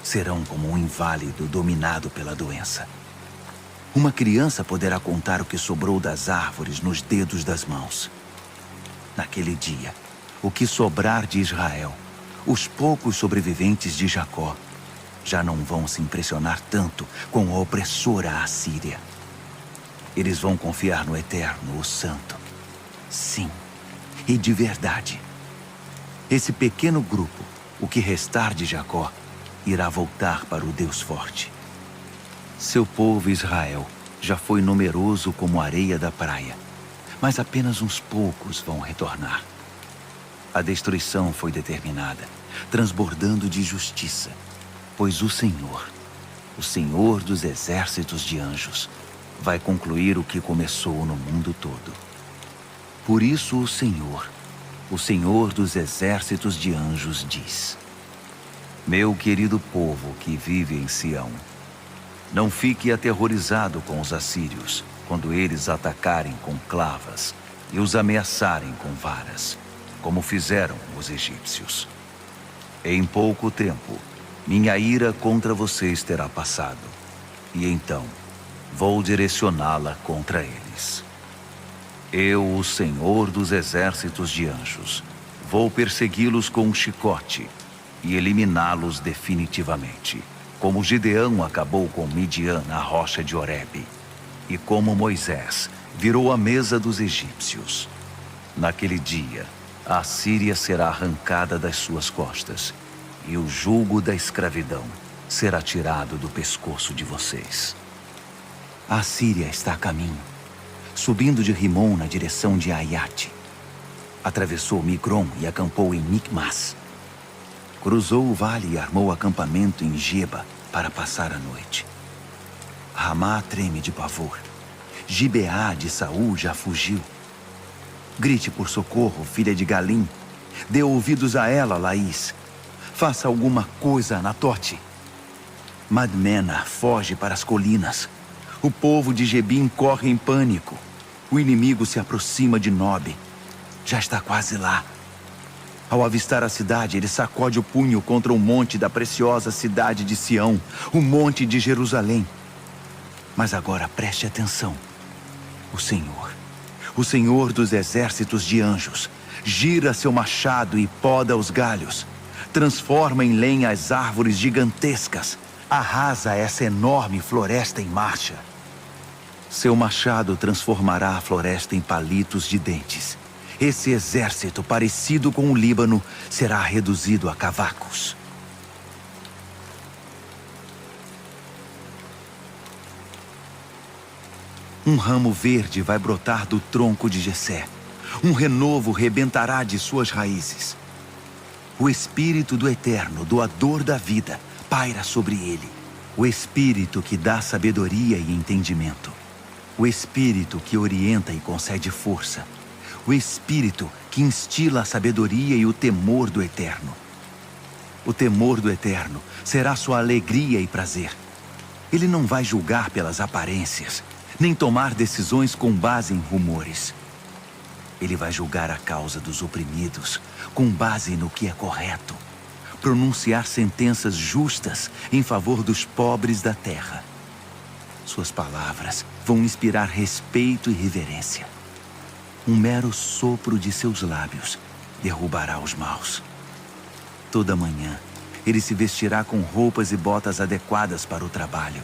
Serão como um inválido dominado pela doença. Uma criança poderá contar o que sobrou das árvores nos dedos das mãos. Naquele dia, o que sobrar de Israel, os poucos sobreviventes de Jacó, já não vão se impressionar tanto com a opressora Assíria. Eles vão confiar no Eterno, o Santo. Sim, e de verdade. Esse pequeno grupo, o que restar de Jacó, irá voltar para o Deus forte. Seu povo Israel já foi numeroso como a areia da praia, mas apenas uns poucos vão retornar. A destruição foi determinada, transbordando de justiça, pois o Senhor dos exércitos de anjos, vai concluir o que começou no mundo todo. Por isso o Senhor dos exércitos de anjos diz: Meu querido povo que vive em Sião, não fique aterrorizado com os assírios quando eles atacarem com clavas e os ameaçarem com varas, como fizeram os egípcios. Em pouco tempo, minha ira contra vocês terá passado, e então vou direcioná-la contra eles. Eu, o Senhor dos exércitos de anjos, vou persegui-los com um chicote e eliminá-los definitivamente, como Gideão acabou com Midian na rocha de Horebe, e como Moisés virou a mesa dos egípcios. Naquele dia, a Síria será arrancada das suas costas, e o jugo da escravidão será tirado do pescoço de vocês. A Síria está a caminho, subindo de Rimon na direção de Aiate. Atravessou Migron e acampou em Micmas. Cruzou o vale e armou acampamento em Geba para passar a noite. Ramá treme de pavor. Gibeá de Saul já fugiu. Grite por socorro, filha de Galim. Dê ouvidos a ela, Laís. Faça alguma coisa, Anatote. Madmena foge para as colinas. O povo de Gebim corre em pânico. O inimigo se aproxima de Nob. Já está quase lá. Ao avistar a cidade, ele sacode o punho contra o monte da preciosa cidade de Sião, o monte de Jerusalém. Mas agora preste atenção. O Senhor dos exércitos de anjos, gira seu machado e poda os galhos. Transforma em lenha as árvores gigantescas. Arrasa essa enorme floresta em marcha. Seu machado transformará a floresta em palitos de dentes. Esse exército, parecido com o Líbano, será reduzido a cavacos. Um ramo verde vai brotar do tronco de Jessé. Um renovo rebentará de suas raízes. O Espírito do Eterno, doador da vida, paira sobre ele. O Espírito que dá sabedoria e entendimento. O Espírito que orienta e concede força. O Espírito que instila a sabedoria e o temor do Eterno. O temor do Eterno será sua alegria e prazer. Ele não vai julgar pelas aparências, nem tomar decisões com base em rumores. Ele vai julgar a causa dos oprimidos com base no que é correto, pronunciar sentenças justas em favor dos pobres da terra. Suas palavras vão inspirar respeito e reverência. Um mero sopro de seus lábios derrubará os maus. Toda manhã, ele se vestirá com roupas e botas adequadas para o trabalho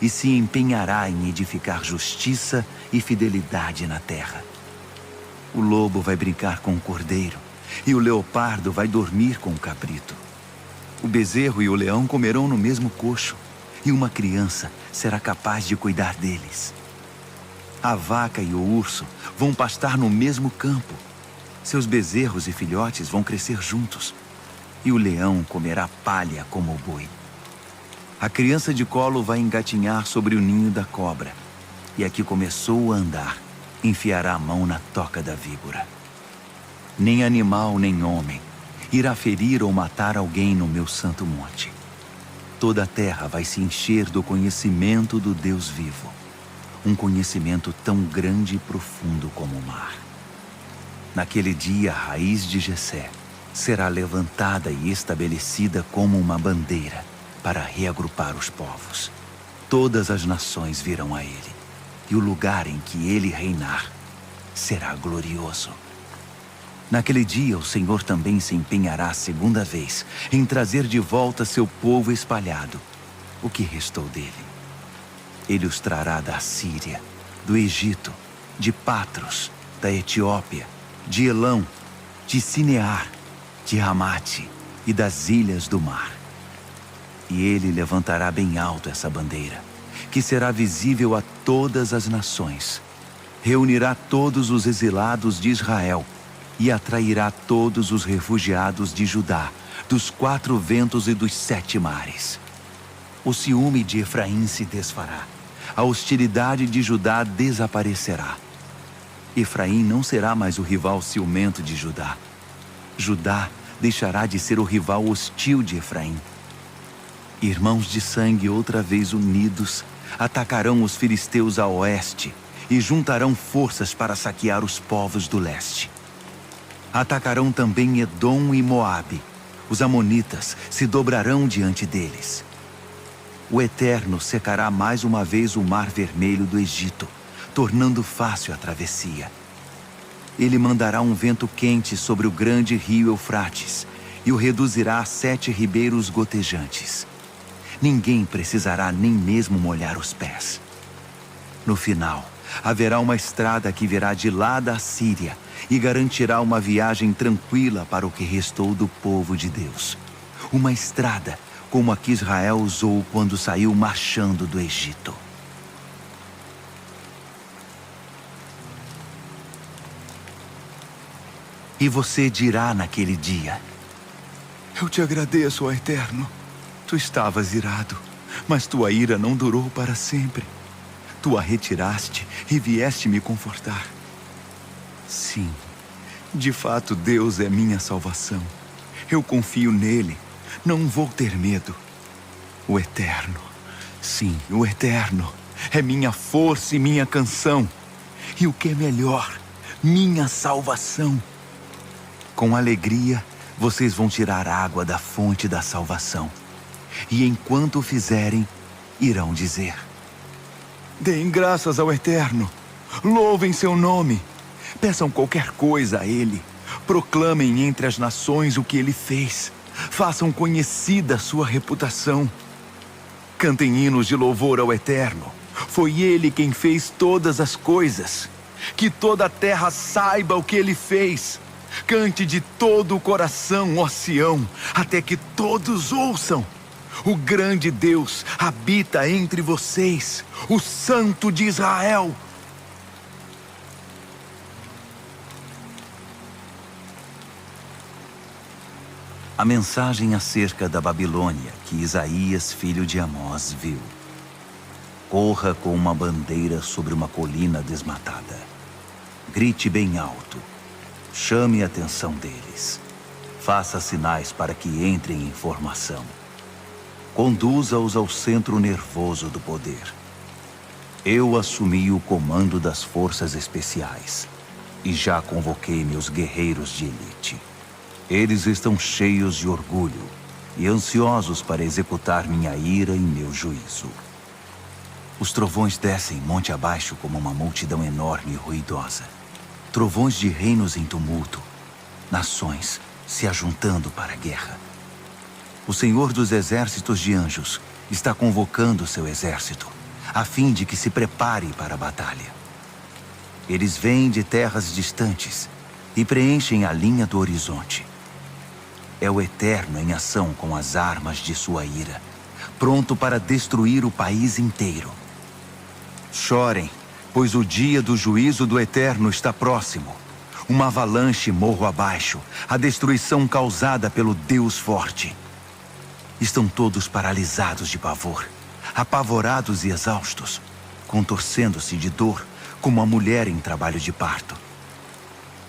e se empenhará em edificar justiça e fidelidade na terra. O lobo vai brincar com o cordeiro e o leopardo vai dormir com o cabrito. O bezerro e o leão comerão no mesmo coxo e uma criança será capaz de cuidar deles. A vaca e o urso vão pastar no mesmo campo. Seus bezerros e filhotes vão crescer juntos. E o leão comerá palha como o boi. A criança de colo vai engatinhar sobre o ninho da cobra. E a que começou a andar, enfiará a mão na toca da víbora. Nem animal, nem homem irá ferir ou matar alguém no meu santo monte. Toda a terra vai se encher do conhecimento do Deus vivo. Um conhecimento tão grande e profundo como o mar. Naquele dia, a raiz de Jessé será levantada e estabelecida como uma bandeira para reagrupar os povos. Todas as nações virão a ele, e o lugar em que ele reinar será glorioso. Naquele dia, o Senhor também se empenhará a segunda vez em trazer de volta seu povo espalhado, o que restou dele. Ele os trará da Síria, do Egito, de Patros, da Etiópia, de Elão, de Sinear, de Ramate e das ilhas do mar. E ele levantará bem alto essa bandeira, que será visível a todas as nações. Reunirá todos os exilados de Israel e atrairá todos os refugiados de Judá, dos 4 ventos e dos 7 mares. O ciúme de Efraim se desfará, a hostilidade de Judá desaparecerá. Efraim não será mais o rival ciumento de Judá. Judá deixará de ser o rival hostil de Efraim. Irmãos de sangue outra vez unidos, atacarão os filisteus a oeste e juntarão forças para saquear os povos do leste. Atacarão também Edom e Moabe. Os amonitas se dobrarão diante deles. O Eterno secará mais uma vez o mar vermelho do Egito, tornando fácil a travessia. Ele mandará um vento quente sobre o grande rio Eufrates e o reduzirá a 7 ribeiros gotejantes. Ninguém precisará nem mesmo molhar os pés. No final, haverá uma estrada que virá de lá da Síria e garantirá uma viagem tranquila para o que restou do povo de Deus. Uma estrada como a que Israel usou quando saiu marchando do Egito. E você dirá naquele dia: eu te agradeço, ó Eterno. Tu estavas irado, mas tua ira não durou para sempre. Tu a retiraste e vieste me confortar. Sim, de fato Deus é minha salvação. Eu confio nele, não vou ter medo. O Eterno, sim, o Eterno, é minha força e minha canção. E o que é melhor, minha salvação. Com alegria, vocês vão tirar água da fonte da salvação. E enquanto o fizerem, irão dizer: deem graças ao Eterno, louvem seu nome, peçam qualquer coisa a ele, proclamem entre as nações o que ele fez, façam conhecida a sua reputação. Cantem hinos de louvor ao Eterno, foi ele quem fez todas as coisas. Que toda a terra saiba o que ele fez. Cante de todo o coração, ó Sião, até que todos ouçam. O grande Deus habita entre vocês, o Santo de Israel. A mensagem acerca da Babilônia que Isaías, filho de Amós, viu. Corra com uma bandeira sobre uma colina desmatada. Grite bem alto. Chame a atenção deles. Faça sinais para que entrem em formação. Conduza-os ao centro nervoso do poder. Eu assumi o comando das forças especiais e já convoquei meus guerreiros de elite. Eles estão cheios de orgulho e ansiosos para executar minha ira e meu juízo. Os trovões descem monte abaixo como uma multidão enorme e ruidosa. Trovões de reinos em tumulto, nações se ajuntando para a guerra. O Senhor dos exércitos de anjos está convocando seu exército, a fim de que se prepare para a batalha. Eles vêm de terras distantes e preenchem a linha do horizonte. É o Eterno em ação com as armas de sua ira, pronto para destruir o país inteiro. Chorem, pois o dia do juízo do Eterno está próximo. Uma avalanche morro abaixo, a destruição causada pelo Deus forte. Estão todos paralisados de pavor, apavorados e exaustos, contorcendo-se de dor como a mulher em trabalho de parto.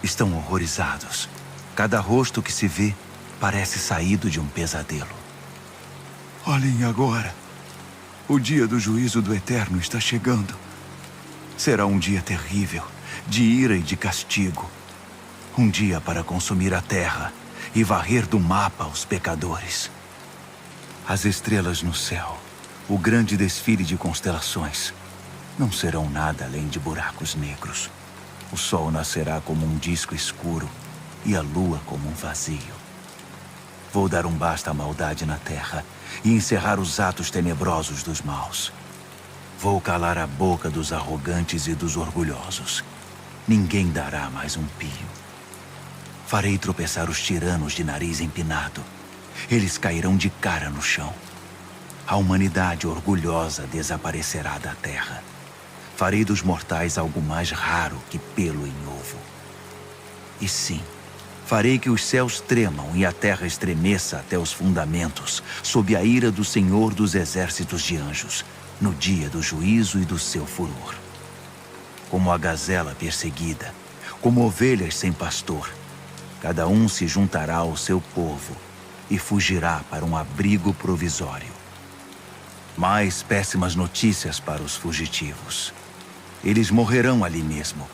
Estão horrorizados. Cada rosto que se vê parece saído de um pesadelo. Olhem agora. O dia do juízo do Eterno está chegando. Será um dia terrível, de ira e de castigo. Um dia para consumir a terra e varrer do mapa os pecadores. As estrelas no céu, o grande desfile de constelações, não serão nada além de buracos negros. O sol nascerá como um disco escuro e a lua como um vazio. Vou dar um basta à maldade na terra e encerrar os atos tenebrosos dos maus. Vou calar a boca dos arrogantes e dos orgulhosos. Ninguém dará mais um pio. Farei tropeçar os tiranos de nariz empinado. Eles cairão de cara no chão. A humanidade orgulhosa desaparecerá da terra. Farei dos mortais algo mais raro que pelo em ovo. E sim, farei que os céus tremam e a terra estremeça até os fundamentos, sob a ira do Senhor dos exércitos de anjos, no dia do juízo e do seu furor. Como a gazela perseguida, como ovelhas sem pastor, cada um se juntará ao seu povo e fugirá para um abrigo provisório. Mais péssimas notícias para os fugitivos. Eles morrerão ali mesmo,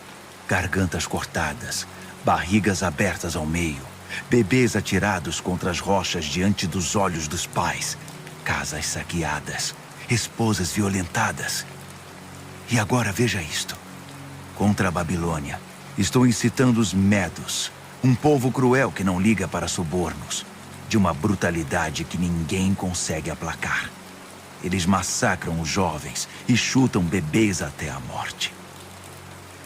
gargantas cortadas, barrigas abertas ao meio, bebês atirados contra as rochas diante dos olhos dos pais, casas saqueadas, esposas violentadas. E agora veja isto. Contra a Babilônia, estou incitando os medos, um povo cruel que não liga para subornos, de uma brutalidade que ninguém consegue aplacar. Eles massacram os jovens e chutam bebês até a morte.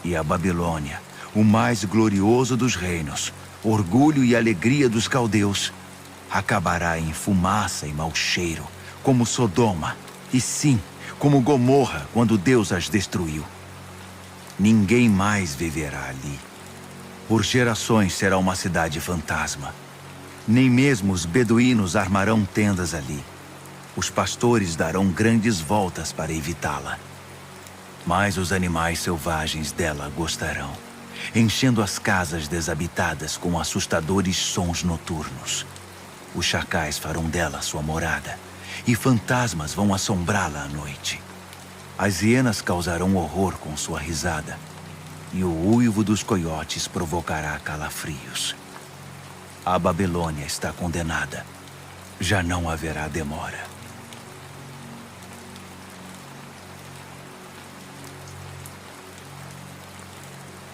E a Babilônia, o mais glorioso dos reinos, orgulho e alegria dos caldeus, acabará em fumaça e mau cheiro, como Sodoma, e sim, como Gomorra, quando Deus as destruiu. Ninguém mais viverá ali. Por gerações será uma cidade fantasma. Nem mesmo os beduínos armarão tendas ali. Os pastores darão grandes voltas para evitá-la. Mas os animais selvagens dela gostarão, enchendo as casas desabitadas com assustadores sons noturnos. Os chacais farão dela sua morada, e fantasmas vão assombrá-la à noite. As hienas causarão horror com sua risada, e o uivo dos coiotes provocará calafrios. A Babilônia está condenada. Já não haverá demora.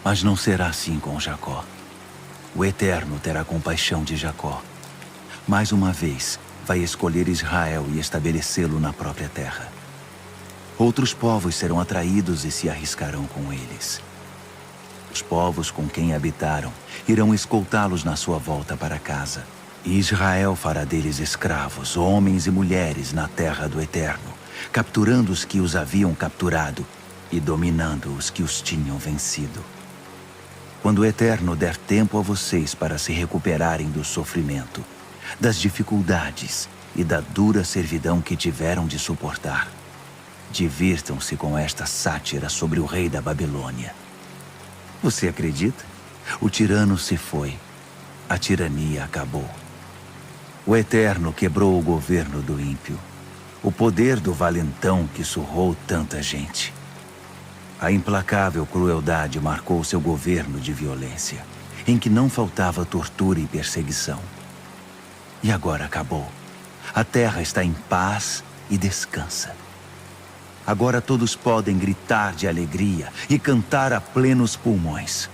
Mas não será assim com Jacó. O Eterno terá compaixão de Jacó. Mais uma vez, vai escolher Israel e estabelecê-lo na própria terra. Outros povos serão atraídos e se arriscarão com eles. Os povos com quem habitaram irão escoltá-los na sua volta para casa. E Israel fará deles escravos, homens e mulheres na terra do Eterno, capturando os que os haviam capturado e dominando os que os tinham vencido. Quando o Eterno der tempo a vocês para se recuperarem do sofrimento, das dificuldades e da dura servidão que tiveram de suportar, divirtam-se com esta sátira sobre o rei da Babilônia. Você acredita? O tirano se foi. A tirania acabou. O Eterno quebrou o governo do ímpio, o poder do valentão que surrou tanta gente. A implacável crueldade marcou seu governo de violência, em que não faltava tortura e perseguição. E agora acabou. A terra está em paz e descansa. Agora todos podem gritar de alegria e cantar a plenos pulmões.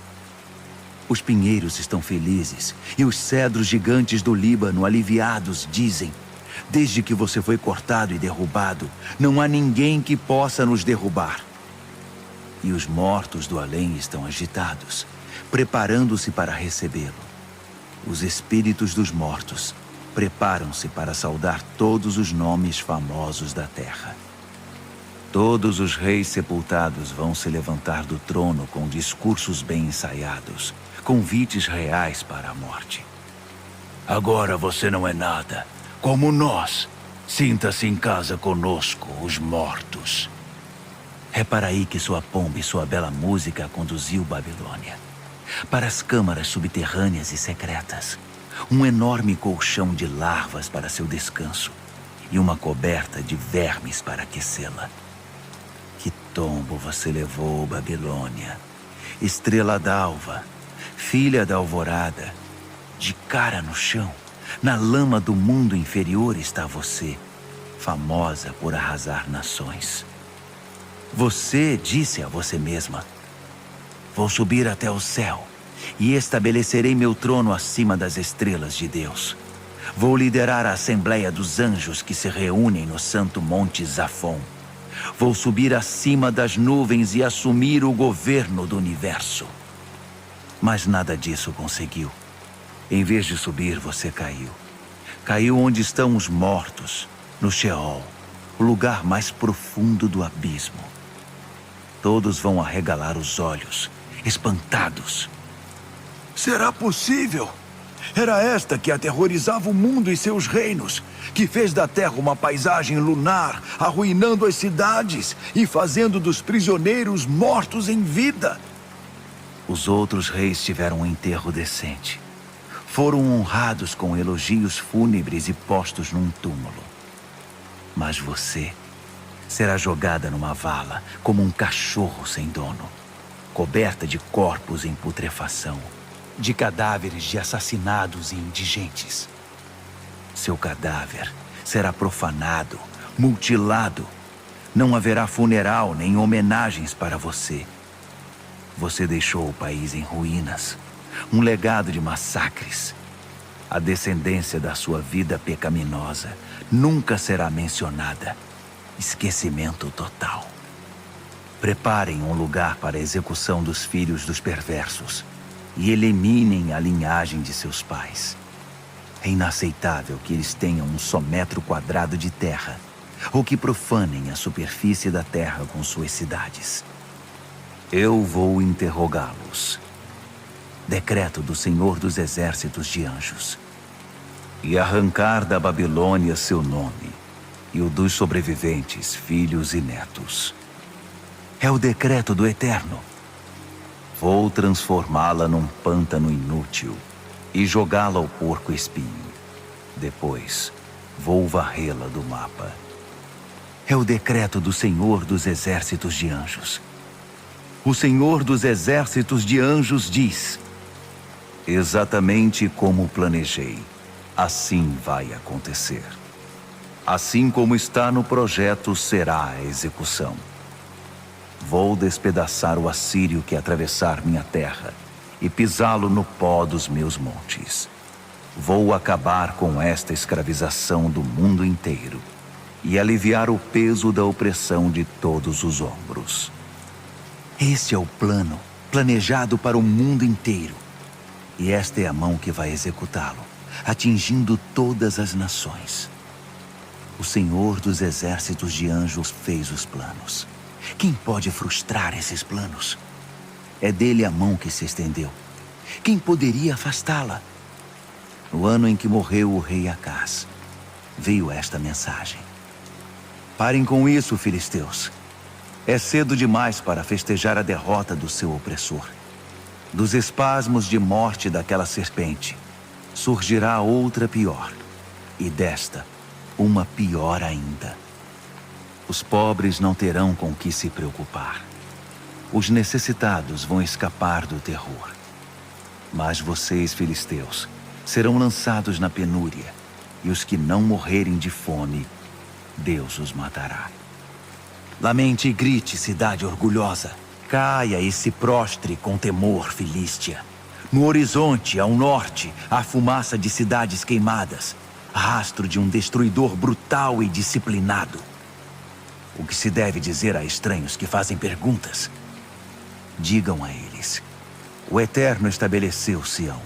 Os pinheiros estão felizes e os cedros gigantes do Líbano aliviados dizem: desde que você foi cortado e derrubado, não há ninguém que possa nos derrubar. E os mortos do além estão agitados, preparando-se para recebê-lo. Os espíritos dos mortos preparam-se para saudar todos os nomes famosos da terra. Todos os reis sepultados vão se levantar do trono com discursos bem ensaiados, convites reais para a morte. Agora você não é nada, como nós. Sinta-se em casa conosco, os mortos. É para aí que sua pomba e sua bela música conduziu Babilônia. Para as câmaras subterrâneas e secretas. Um enorme colchão de larvas para seu descanso. E uma coberta de vermes para aquecê-la. Que tombo você levou, Babilônia. Estrela d'alva, filha da alvorada. De cara no chão, na lama do mundo inferior está você, famosa por arrasar nações. Você disse a você mesma: vou subir até o céu e estabelecerei meu trono acima das estrelas de Deus. Vou liderar a assembleia dos anjos que se reúnem no santo monte Zafon. Vou subir acima das nuvens e assumir o governo do universo. Mas nada disso conseguiu. Em vez de subir, você caiu. Caiu onde estão os mortos, no Sheol, o lugar mais profundo do abismo. Todos vão arregalar os olhos, espantados. Será possível? Era esta que aterrorizava o mundo e seus reinos, que fez da terra uma paisagem lunar, arruinando as cidades e fazendo dos prisioneiros mortos em vida. Os outros reis tiveram um enterro decente. Foram honrados com elogios fúnebres e postos num túmulo. Mas você será jogada numa vala como um cachorro sem dono, coberta de corpos em putrefação, de cadáveres de assassinados e indigentes. Seu cadáver será profanado, mutilado. Não haverá funeral nem homenagens para você. Você deixou o país em ruínas, um legado de massacres. A descendência da sua vida pecaminosa nunca será mencionada. Esquecimento total. Preparem um lugar para a execução dos filhos dos perversos e eliminem a linhagem de seus pais. É inaceitável que eles tenham um só metro quadrado de terra ou que profanem a superfície da terra com suas cidades. Eu vou interrogá-los. Decreto do Senhor dos Exércitos de Anjos. E arrancar da Babilônia seu nome e o dos sobreviventes, filhos e netos. É o decreto do Eterno. Vou transformá-la num pântano inútil e jogá-la ao porco-espinho. Depois, vou varrê-la do mapa. É o decreto do Senhor dos Exércitos de Anjos. O Senhor dos Exércitos de Anjos diz: exatamente como planejei, assim vai acontecer. Assim como está no projeto, será a execução. Vou despedaçar o assírio que atravessar minha terra e pisá-lo no pó dos meus montes. Vou acabar com esta escravização do mundo inteiro e aliviar o peso da opressão de todos os ombros. Este é o plano, planejado para o mundo inteiro. E esta é a mão que vai executá-lo, atingindo todas as nações. O Senhor dos Exércitos de Anjos fez os planos. Quem pode frustrar esses planos? É dele a mão que se estendeu. Quem poderia afastá-la? No ano em que morreu o rei Acaz, veio esta mensagem: parem com isso, filisteus. É cedo demais para festejar a derrota do seu opressor. Dos espasmos de morte daquela serpente, surgirá outra pior, e desta, uma pior ainda. Os pobres não terão com que se preocupar. Os necessitados vão escapar do terror. Mas vocês, filisteus, serão lançados na penúria, e os que não morrerem de fome, Deus os matará. Lamente e grite, cidade orgulhosa. Caia e se prostre com temor, Filístia. No horizonte, ao norte, há fumaça de cidades queimadas, rastro de um destruidor brutal e disciplinado. O que se deve dizer a estranhos que fazem perguntas? Digam a eles: o Eterno estabeleceu Sião.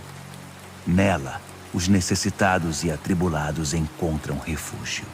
Nela, os necessitados e atribulados encontram refúgio.